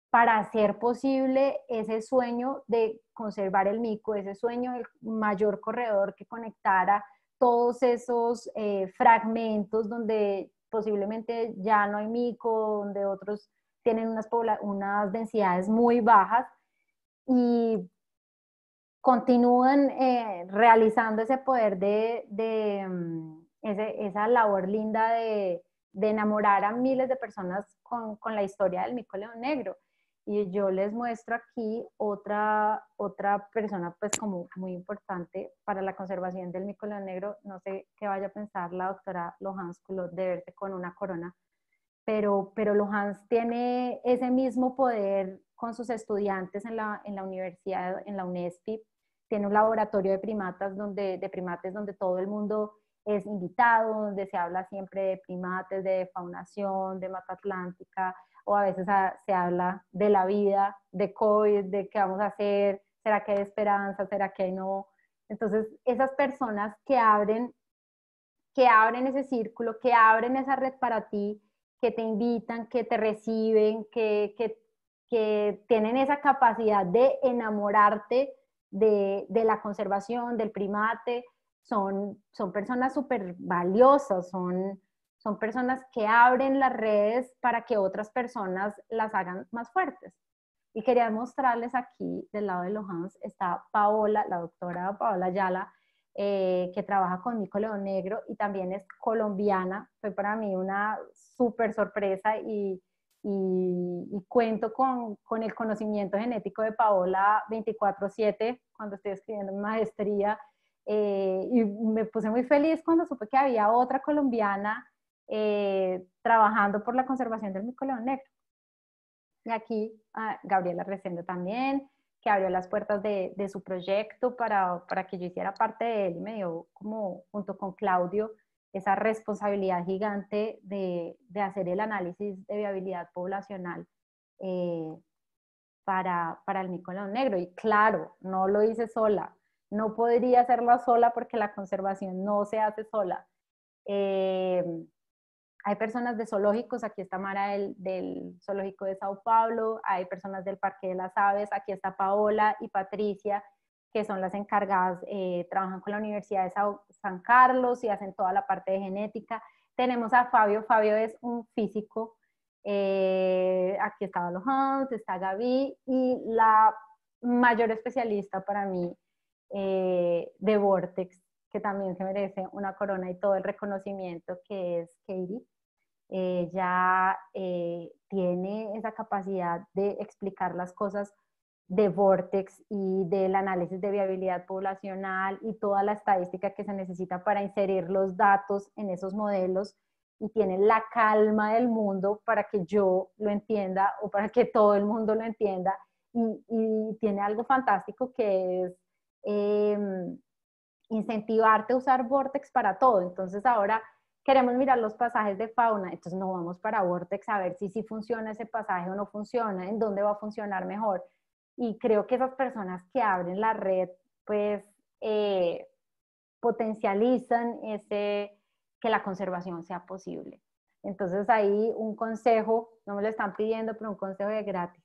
para hacer posible ese sueño de conservar el mico, ese sueño del mayor corredor que conectara todos esos fragmentos donde posiblemente ya no hay mico, donde otros tienen unas densidades muy bajas y continúan realizando ese poder esa labor linda de enamorar a miles de personas con la historia del mico león negro. Y yo les muestro aquí otra persona pues como muy importante para la conservación del mico león negro. No sé qué vaya a pensar la doctora Lohans de verse con una corona, pero Lohans tiene ese mismo poder con sus estudiantes en la universidad, en la UNESPI. Tiene un laboratorio de primates donde todo el mundo es invitado, donde se habla siempre de primates, de faunación, de mata atlántica, o a veces se habla de la vida, de COVID, de qué vamos a hacer, será que hay esperanza, será que no. Entonces, esas personas que abren ese círculo, que abren esa red para ti, que te invitan, que te reciben, que tienen esa capacidad de enamorarte de la conservación, del primate, son personas súper valiosas, son personas que abren las redes para que otras personas las hagan más fuertes. Y quería mostrarles aquí, del lado de Lohans, está Paola, la doctora Paola Ayala, que trabaja con mico león negro y también es colombiana. Fue para mí una súper sorpresa y cuento con el conocimiento genético de Paola 24/7 cuando estoy escribiendo mi maestría. Y me puse muy feliz cuando supe que había otra colombiana trabajando por la conservación del mico león negro. Y aquí Gabriela Resende también, que abrió las puertas de su proyecto para que yo hiciera parte de él y me dio como, junto con Claudio, esa responsabilidad gigante de hacer el análisis de viabilidad poblacional eh, para el mico león negro. Y claro, no lo hice sola, no podría hacerlo sola porque la conservación no se hace sola. Hay personas de zoológicos, aquí está Mara del Zoológico de Sao Paulo, hay personas del Parque de las Aves, aquí está Paola y Patricia, que son las encargadas, trabajan con la Universidad de San Carlos y hacen toda la parte de genética. Tenemos a Fabio, Fabio es un físico, aquí está Lohans, está Gaby y la mayor especialista para mí de Vortex, que también se merece una corona y todo el reconocimiento, que es Katie. Ella tiene esa capacidad de explicar las cosas de Vortex y del análisis de viabilidad poblacional y toda la estadística que se necesita para inserir los datos en esos modelos, y tiene la calma del mundo para que yo lo entienda o para que todo el mundo lo entienda, y tiene algo fantástico que es eh, incentivarte a usar Vortex para todo. Entonces ahora queremos mirar los pasajes de fauna, entonces no vamos para Vortex a ver si funciona ese pasaje o no funciona, en dónde va a funcionar mejor. Y creo que esas personas que abren la red, pues potencializan que la conservación sea posible. Entonces ahí un consejo, no me lo están pidiendo, pero un consejo de gratis.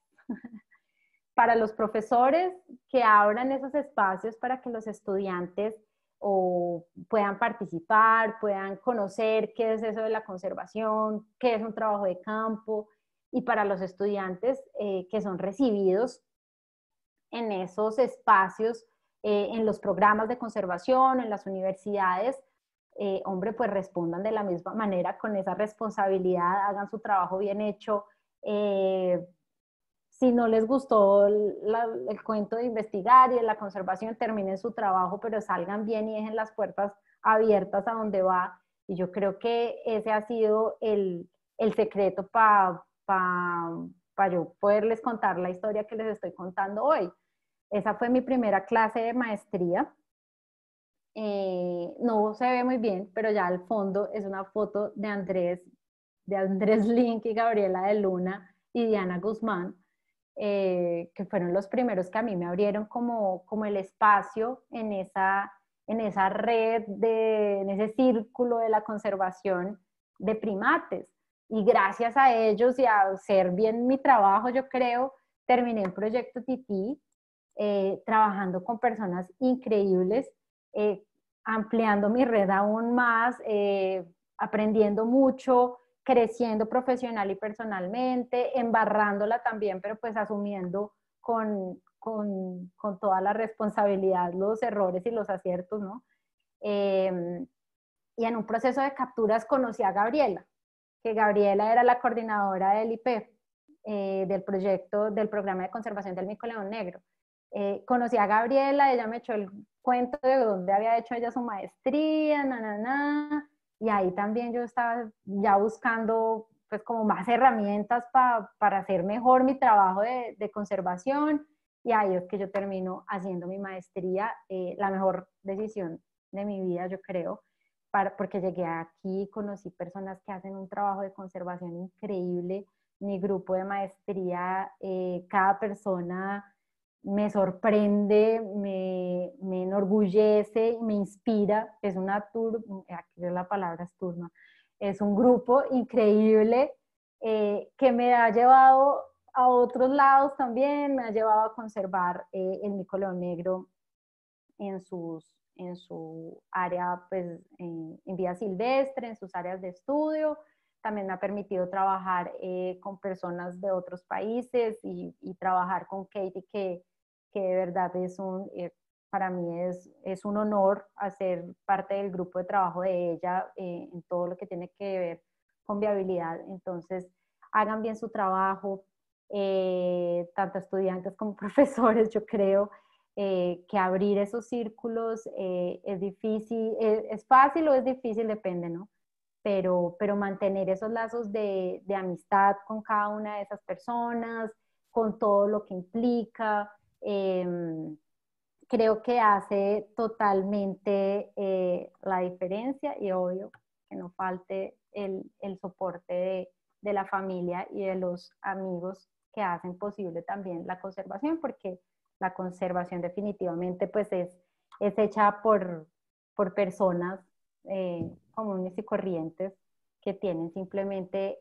Para los profesores, que abran esos espacios para que los estudiantes o puedan participar, puedan conocer qué es eso de la conservación, qué es un trabajo de campo, y para los estudiantes que son recibidos en esos espacios, en los programas de conservación, en las universidades, hombre, pues respondan de la misma manera, con esa responsabilidad, hagan su trabajo bien hecho. Si no les gustó el cuento de investigar y de la conservación, terminen su trabajo, pero salgan bien y dejen las puertas abiertas a donde va. Y yo creo que ese ha sido el secreto para yo poderles contar la historia que les estoy contando hoy. Esa fue mi primera clase de maestría. No se ve muy bien, pero ya al fondo es una foto de Andrés Link y Gabriela de Luna y Diana Guzmán, que fueron los primeros que a mí me abrieron como el espacio en esa red, en ese círculo de la conservación de primates. y gracias a ellos y a hacer bien mi trabajo, yo creo, terminé el proyecto Tití, trabajando con personas increíbles, ampliando mi red aún más, aprendiendo mucho, creciendo profesional y personalmente, embarrándola también, pero pues asumiendo con toda la responsabilidad los errores y los aciertos, ¿no? Y en un proceso de capturas conocí a Gabriela, que Gabriela era la coordinadora del IP, del proyecto, del programa de conservación del mico león negro. Conocí a Gabriela, ella me echó el cuento de dónde había hecho ella su maestría, y ahí también yo estaba ya buscando pues como más herramientas para hacer mejor mi trabajo de conservación, y ahí es que yo termino haciendo mi maestría, la mejor decisión de mi vida, yo creo, porque llegué aquí, conocí personas que hacen un trabajo de conservación increíble, mi grupo de maestría, cada persona me sorprende, me enorgullece, me inspira, es una aquí es la palabra es turma, es un grupo increíble, que me ha llevado a otros lados también, me ha llevado a conservar, el mico león negro en su área, pues, en vida silvestre, en sus áreas de estudio. También me ha permitido trabajar, con personas de otros países y trabajar con Katie, que de verdad para mí es un honor hacer parte del grupo de trabajo de ella, en todo lo que tiene que ver con viabilidad. Entonces, hagan bien su trabajo, tanto estudiantes como profesores, yo creo, que abrir esos círculos, es difícil, es fácil o es difícil, depende, ¿no? Pero mantener esos lazos de amistad con cada una de esas personas, con todo lo que implica, creo que hace totalmente, la diferencia, y obvio que no falte el soporte de la familia y de los amigos que hacen posible también la conservación, porque la conservación definitivamente pues es hecha por personas, comunes y corrientes, que tienen simplemente,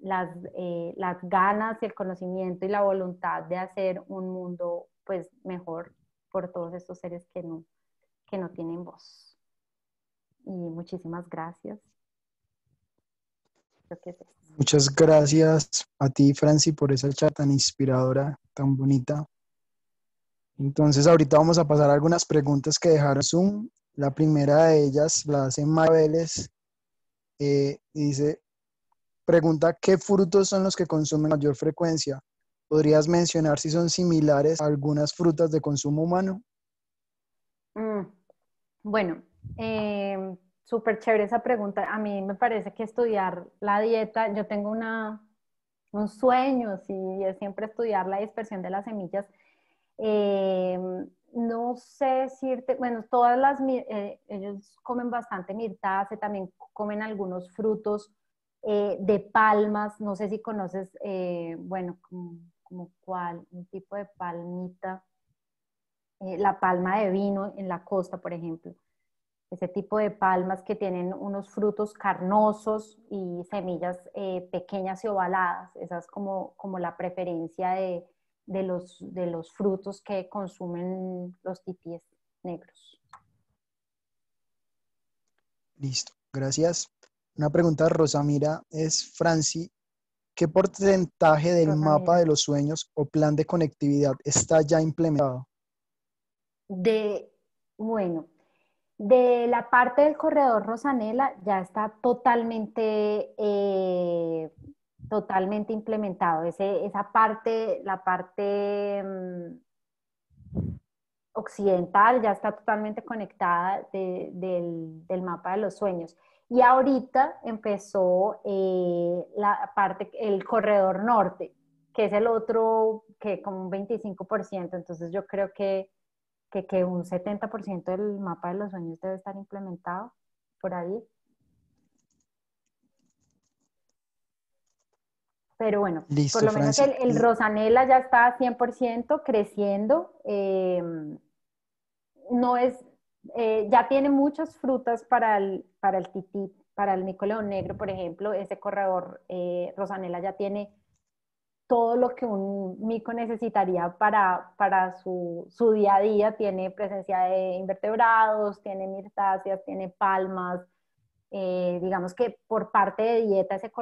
las ganas y el conocimiento y la voluntad de hacer un mundo pues mejor por todos estos seres que no tienen voz. Y muchísimas gracias. Creo que es eso. Muchas gracias a ti, Franci, por esa charla tan inspiradora, tan bonita. Entonces, ahorita vamos a pasar a algunas preguntas que dejaron en Zoom. La primera de ellas la hace Maya Vélez, y dice, pregunta, ¿qué frutos son los que consumen mayor frecuencia? ¿Podrías mencionar si son similares a algunas frutas de consumo humano? Bueno, súper chévere esa pregunta. A mí me parece que estudiar la dieta, yo tengo un sueño, sí, es siempre estudiar la dispersión de las semillas. Eh, no sé decirte, bueno, ellos comen bastante mirtaza, también comen algunos frutos, de palmas, no sé si conoces, bueno, como cuál, un tipo de palmita, la palma de vino en la costa, por ejemplo. Ese tipo de palmas que tienen unos frutos carnosos y semillas, pequeñas y ovaladas. Esa es como la preferencia de los frutos que consumen los titíes negros. Listo, gracias. Una pregunta de Rosamira es, Franci, ¿qué porcentaje del Rosa, mapa mira. de los sueños o plan de conectividad está ya implementado? Bueno, de la parte del corredor Rosanela ya está totalmente implementado. Esa parte, la parte, occidental ya está totalmente conectada del mapa de los sueños. Y ahorita empezó, el corredor norte, que es el otro, que como un 25%. Entonces yo creo que un 70% del mapa de los sueños debe estar implementado por ahí. Pero bueno, por Listo, lo menos Franci. el Rosanela ya está 100% creciendo. No es, ya tiene muchas frutas para el tití, Para el mico león negro, por ejemplo, ese corredor Rosanela ya tiene todo lo que un mico necesitaría para su día a día. Tiene presencia de invertebrados, tiene mirtáceas, tiene palmas. Digamos que por parte de dieta ese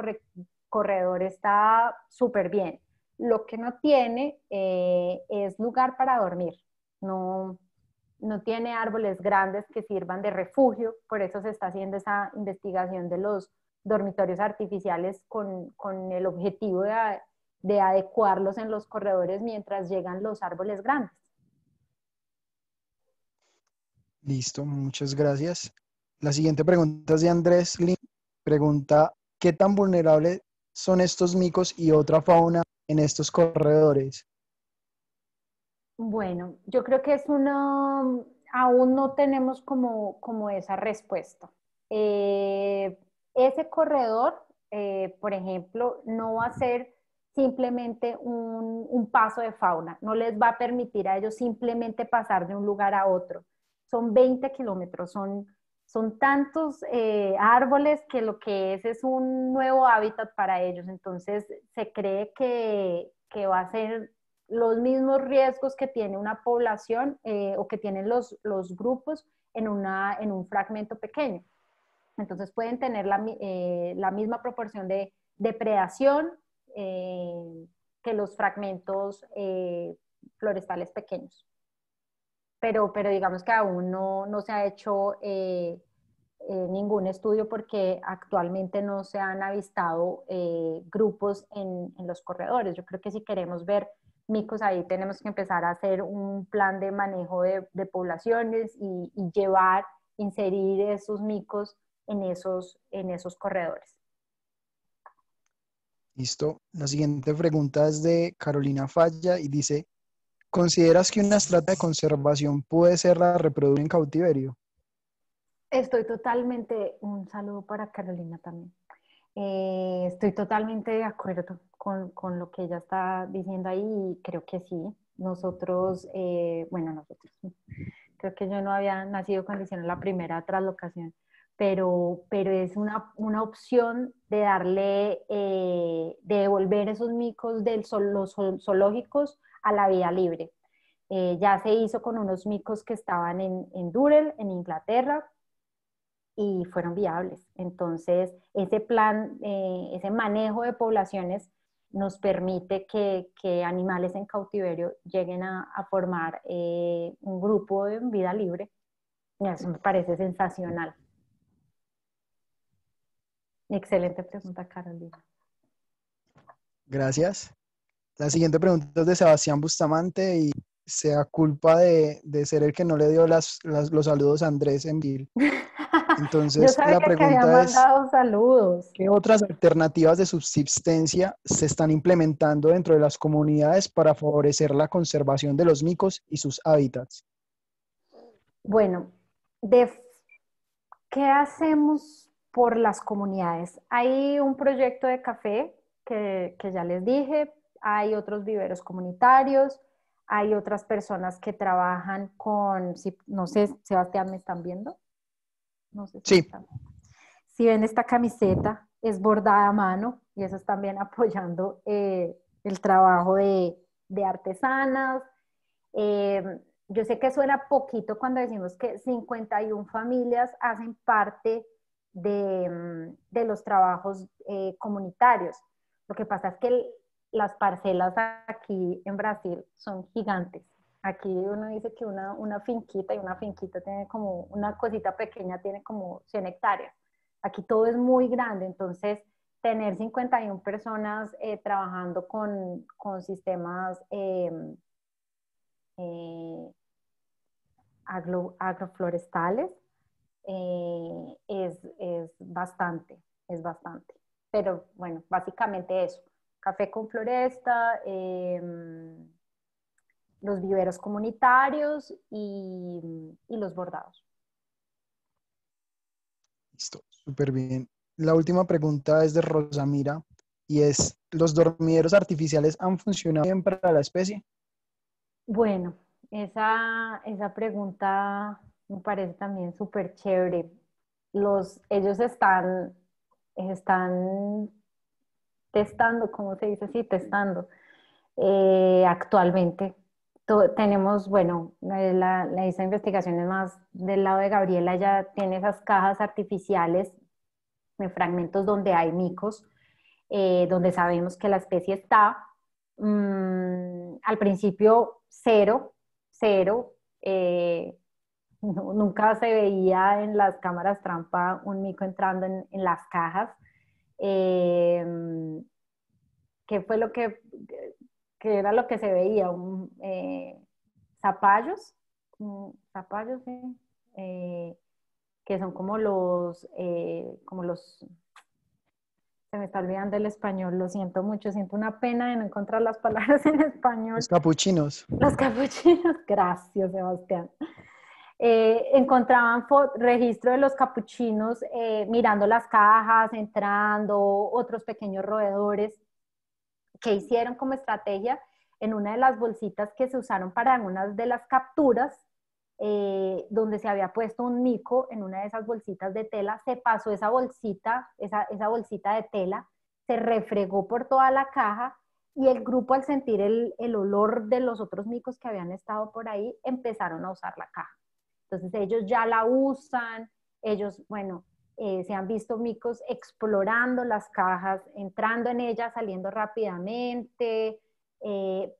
corredor está súper bien. Lo que no tiene es lugar para dormir. No, no tiene árboles grandes que sirvan de refugio, por eso se está haciendo esa investigación de los dormitorios artificiales con el objetivo de adecuarlos en los corredores mientras llegan los árboles grandes. Listo, muchas gracias. La siguiente pregunta es de Andrés Lin. Pregunta, ¿qué tan vulnerables son estos micos y otra fauna en estos corredores? Bueno, yo creo que aún no tenemos como esa respuesta. Ese corredor, por ejemplo, no va a ser simplemente un paso de fauna, no les va a permitir a ellos simplemente pasar de un lugar a otro. Son 20 kilómetros, son tantos árboles que lo que es un nuevo hábitat para ellos. Entonces, se cree que va a ser los mismos riesgos que tiene una población o que tienen los grupos en un fragmento pequeño. Entonces pueden tener la misma proporción de depredación que los fragmentos florestales pequeños. Pero digamos que aún no se ha hecho ningún estudio porque actualmente no se han avistado grupos en los corredores. Yo creo que si queremos ver micos ahí tenemos que empezar a hacer un plan de manejo de poblaciones y inserir esos micos en esos corredores. Listo. La siguiente pregunta es de Carolina Falla y dice, ¿consideras que una estrategia de conservación puede ser la reproducción en cautiverio? Un saludo para Carolina también. Estoy totalmente de acuerdo con lo que ella está diciendo ahí y creo que sí. Nosotros, creo que yo no había nacido cuando hicieron la primera traslocación, pero es una opción de de devolver esos micos de los zoológicos a la vida libre. Ya se hizo con unos micos que estaban en Durrell, en Inglaterra, y fueron viables. Entonces, ese plan, ese manejo de poblaciones nos permite que animales en cautiverio lleguen a formar un grupo de vida libre. Y eso me parece sensacional. Excelente pregunta, Carolina. Gracias. La siguiente pregunta es de Sebastián Bustamante y se da culpa de ser el que no le dio los saludos a Andrés en Bill. Yo Entonces, sabía la que había pregunta es, mandado saludos. ¿qué otras alternativas de subsistencia se están implementando dentro de las comunidades para favorecer la conservación de los micos y sus hábitats? Bueno, ¿qué hacemos por las comunidades? Hay un proyecto de café que ya les dije, hay otros viveros comunitarios, hay otras personas que trabajan no sé, Sebastián, ¿me están viendo? No sé si me Sí, están viendo. Si ven esta camiseta, es bordada a mano y eso es también apoyando el trabajo de artesanas. Yo sé que suena poquito cuando decimos que 51 familias hacen parte de los trabajos comunitarios. Lo que pasa es que las parcelas aquí en Brasil son gigantes. Aquí uno dice que una finquita y una finquita tiene como una cosita pequeña, tiene como 100 hectáreas. Aquí todo es muy grande, entonces tener 51 personas trabajando con sistemas eh, agroflorestales es bastante, es bastante. Pero bueno, básicamente eso, café con floresta, los viveros comunitarios y los bordados. listo, súper bien. La última pregunta es de Rosamira y es, ¿los dormideros artificiales han funcionado bien para la especie? Bueno, esa pregunta me parece también súper chévere. ellos están testando, ¿cómo se dice? Sí, testando. Actualmente tenemos, bueno, esa investigación es más del lado de Gabriela, ya tiene esas cajas artificiales de fragmentos donde hay micos, donde sabemos que la especie está. Al principio cero, cero. Nunca se veía en las cámaras trampa un mico entrando en las cajas. Eh, ¿Qué fue que era lo que se veía? Zapallos, zapallos, sí, que son como los, se me está olvidando el español, lo siento mucho, siento una pena de no encontrar las palabras en Los español. capuchinos. Los capuchinos, gracias, Sebastián. Encontraban registro de los capuchinos mirando las cajas, entrando, otros pequeños roedores que hicieron como estrategia en una de las bolsitas que se usaron para algunas de las capturas, donde se había puesto un mico en una de esas bolsitas de tela, se pasó esa bolsita, esa bolsita de tela, se refregó por toda la caja y el grupo al sentir el olor de los otros micos que habían estado por ahí, empezaron a usar la caja. Entonces ellos ya la usan, ellos, bueno, se han visto micos explorando las cajas, entrando en ellas, saliendo rápidamente,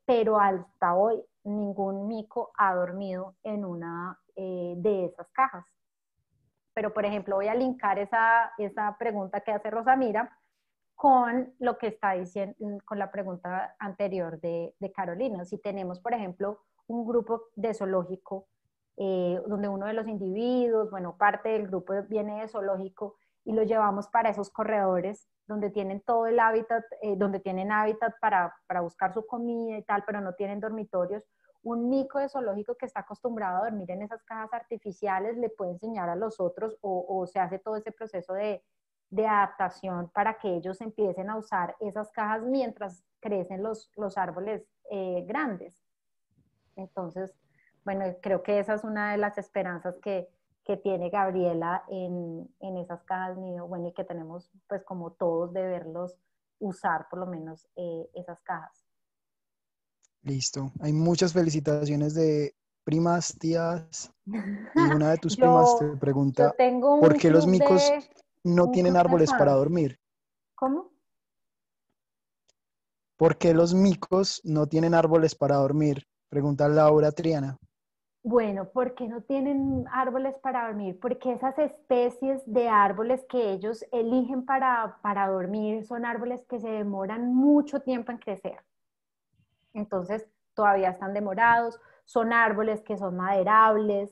pero hasta hoy ningún mico ha dormido en una de esas cajas. Pero, por ejemplo, voy a linkar esa pregunta que hace Rosamira con lo que está diciendo, con la pregunta anterior de Carolina. Si tenemos, por ejemplo, un grupo de zoológico donde uno de los individuos, bueno, parte del grupo viene de zoológico y lo llevamos para esos corredores donde tienen todo el hábitat, donde tienen hábitat para buscar su comida y tal, pero no tienen dormitorios. Un mico de zoológico que está acostumbrado a dormir en esas cajas artificiales le puede enseñar a los otros o se hace todo ese proceso de adaptación para que ellos empiecen a usar esas cajas mientras crecen los árboles grandes. Entonces, bueno, creo que esa es una de las esperanzas que tiene Gabriela en esas cajas nido, bueno, y que tenemos pues como todos de verlos usar por lo menos esas cajas. Listo. Hay muchas felicitaciones de primas, tías, y una de tus primas te Yo pregunta, tengo ¿por qué los micos no un tienen club de árboles para fans. dormir? ¿Cómo? ¿Por qué los micos no tienen árboles para dormir? Pregunta Laura Triana. Bueno, ¿por qué no tienen árboles para dormir? Porque esas especies de árboles que ellos eligen para dormir son árboles que se demoran mucho tiempo en crecer. Entonces, todavía están demorados. Son árboles que son maderables,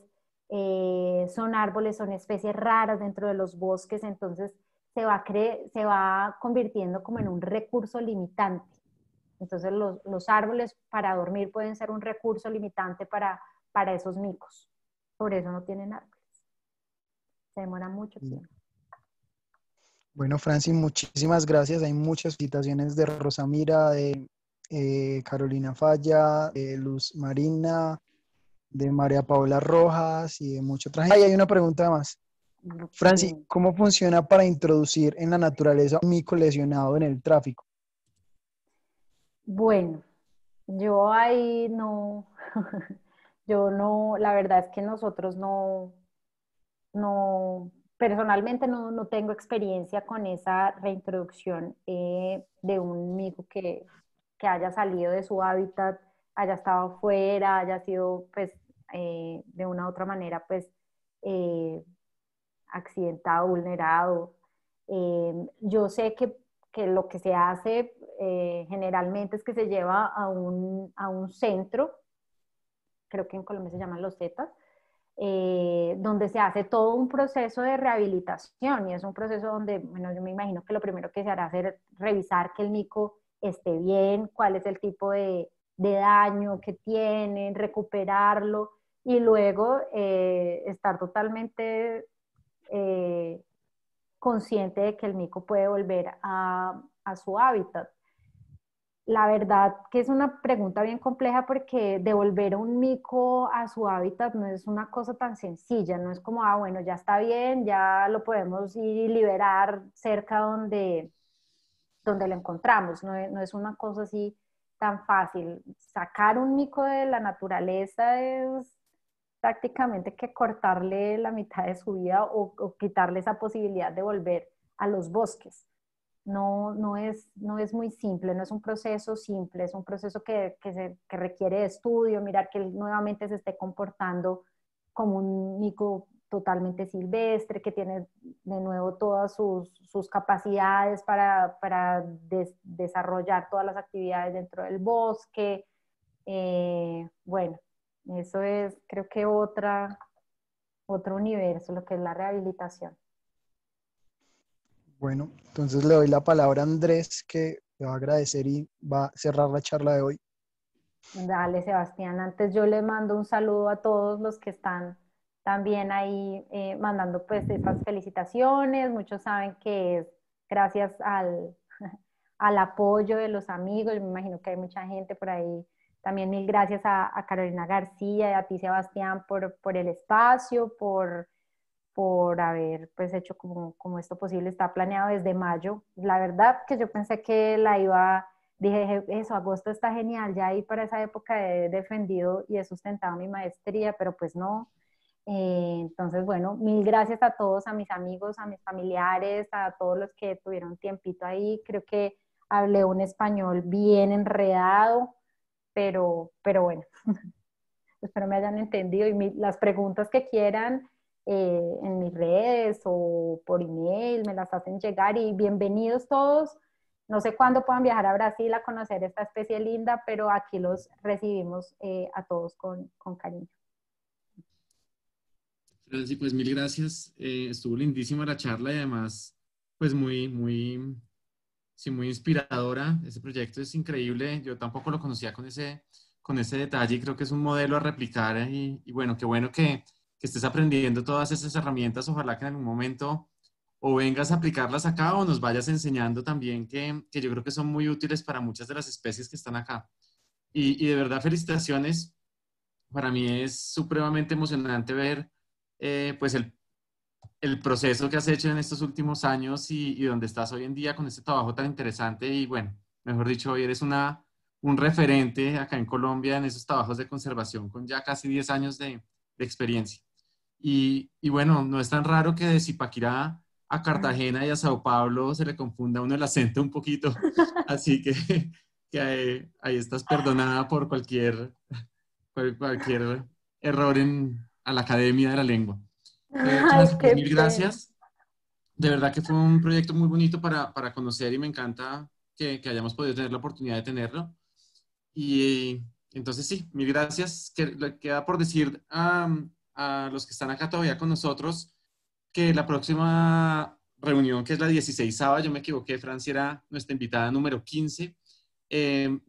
son árboles, son especies raras dentro de los bosques, entonces se va convirtiendo como en un recurso limitante. Entonces los árboles para dormir pueden ser un recurso limitante para esos micos. Por eso no tienen árboles. Se demora mucho tiempo. Bueno, Francis, muchísimas gracias. Hay muchas felicitaciones de Rosamira, de Carolina Falla, de Luz Marina, de María Paola Rojas y de mucha otra gente. Hay una pregunta más. Francis, Bien. ¿cómo funciona para introducir en la naturaleza un mico lesionado en el tráfico? Bueno, yo ahí no, yo no, la verdad es que nosotros no, personalmente no tengo experiencia con esa reintroducción de un mico que haya salido de su hábitat, haya estado fuera, haya sido pues de una u otra manera pues eh, accidentado, vulnerado. Yo sé que lo que se hace generalmente es que se lleva a un centro, creo que en Colombia se llaman los Zetas, donde se hace todo un proceso de rehabilitación y es un proceso donde, bueno, yo me imagino que lo primero que se hará es revisar que el mico esté bien, cuál es el tipo de daño que tiene, recuperarlo y luego estar totalmente eh, consciente de que el mico puede volver a su hábitat. La verdad que es una pregunta bien compleja porque devolver a un mico a su hábitat no es una cosa tan sencilla, no es como, ah, bueno, ya está bien, ya lo podemos ir y liberar cerca donde lo encontramos, no es una cosa así tan fácil. Sacar un mico de la naturaleza es prácticamente que cortarle la mitad de su vida o quitarle esa posibilidad de volver a los bosques. No es muy simple, no es un proceso simple, es un proceso que requiere de estudio, mirar que él nuevamente se esté comportando como un mico totalmente silvestre, que tiene de nuevo todas sus capacidades para desarrollar todas las actividades dentro del bosque. Bueno, eso es creo que otro universo, lo que es la rehabilitación. Bueno, entonces le doy la palabra a Andrés, que le va a agradecer y va a cerrar la charla de hoy. Dale, Sebastián. Antes yo le mando un saludo a todos los que están también ahí mandando pues esas felicitaciones. Muchos saben que es gracias al apoyo de los amigos. Yo me imagino que hay mucha gente por ahí. También mil gracias a Carolina García y a ti, Sebastián, por el espacio, por haber pues hecho como esto posible. Está planeado desde mayo. La verdad que yo pensé que dije, eso, agosto está genial, ya ahí para esa época he defendido y he sustentado mi maestría, pero pues no. Entonces, bueno, mil gracias a todos, a mis amigos, a mis familiares, a todos los que tuvieron tiempito ahí. Creo que hablé un español bien enredado, pero bueno, espero me hayan entendido y las preguntas que quieran en mis redes o por email me las hacen llegar y bienvenidos todos. No sé cuándo puedan viajar a Brasil a conocer esta especie linda, pero aquí los recibimos a todos con cariño. Franci, pues mil gracias. Estuvo lindísima la charla y además, pues sí, muy inspiradora. Ese proyecto es increíble. Yo tampoco lo conocía con ese detalle y creo que es un modelo a replicar. Y bueno, qué bueno que estés aprendiendo todas esas herramientas. Ojalá que en algún momento o vengas a aplicarlas acá o nos vayas enseñando también que yo creo que son muy útiles para muchas de las especies que están acá. Y de verdad, felicitaciones. Para mí es supremamente emocionante ver pues el proceso que has hecho en estos últimos años y donde estás hoy en día con este trabajo tan interesante y bueno, mejor dicho, hoy eres un referente acá en Colombia en esos trabajos de conservación con ya casi 10 años de experiencia. Y bueno, no es tan raro que de Zipaquirá a Cartagena y a Sao Paulo se le confunda a uno el acento un poquito, así que ahí estás perdonada por cualquier error a la Academia de la Lengua. Ay, Francis, pues qué mil pena. gracias. De verdad que fue un proyecto muy bonito para conocer y me encanta que hayamos podido tener la oportunidad de tenerlo. Y entonces sí, mil gracias. Queda por decir a los que están acá todavía con nosotros que la próxima reunión, que es la 16ª, yo me equivoqué, Francia era nuestra invitada número 15,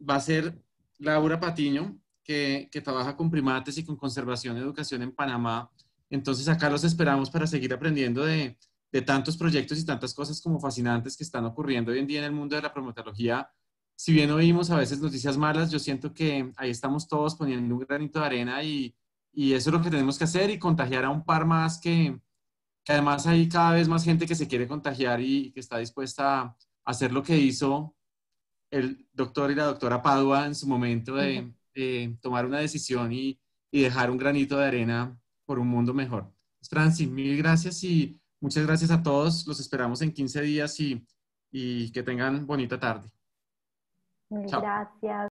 va a ser Laura Patiño, que trabaja con primates y con conservación y educación en Panamá. Entonces acá los esperamos para seguir aprendiendo de tantos proyectos y tantas cosas como fascinantes que están ocurriendo hoy en día en el mundo de la primatología. Si bien oímos a veces noticias malas, yo siento que ahí estamos todos poniendo un granito de arena y eso es lo que tenemos que hacer y contagiar a un par más que además hay cada vez más gente que se quiere contagiar y que está dispuesta a hacer lo que hizo el doctor y la doctora Padua en su momento de tomar una decisión y dejar un granito de arena por un mundo mejor. Franci, mil gracias y muchas gracias a todos. Los esperamos en 15 días y que tengan bonita tarde. Mil Chao. gracias.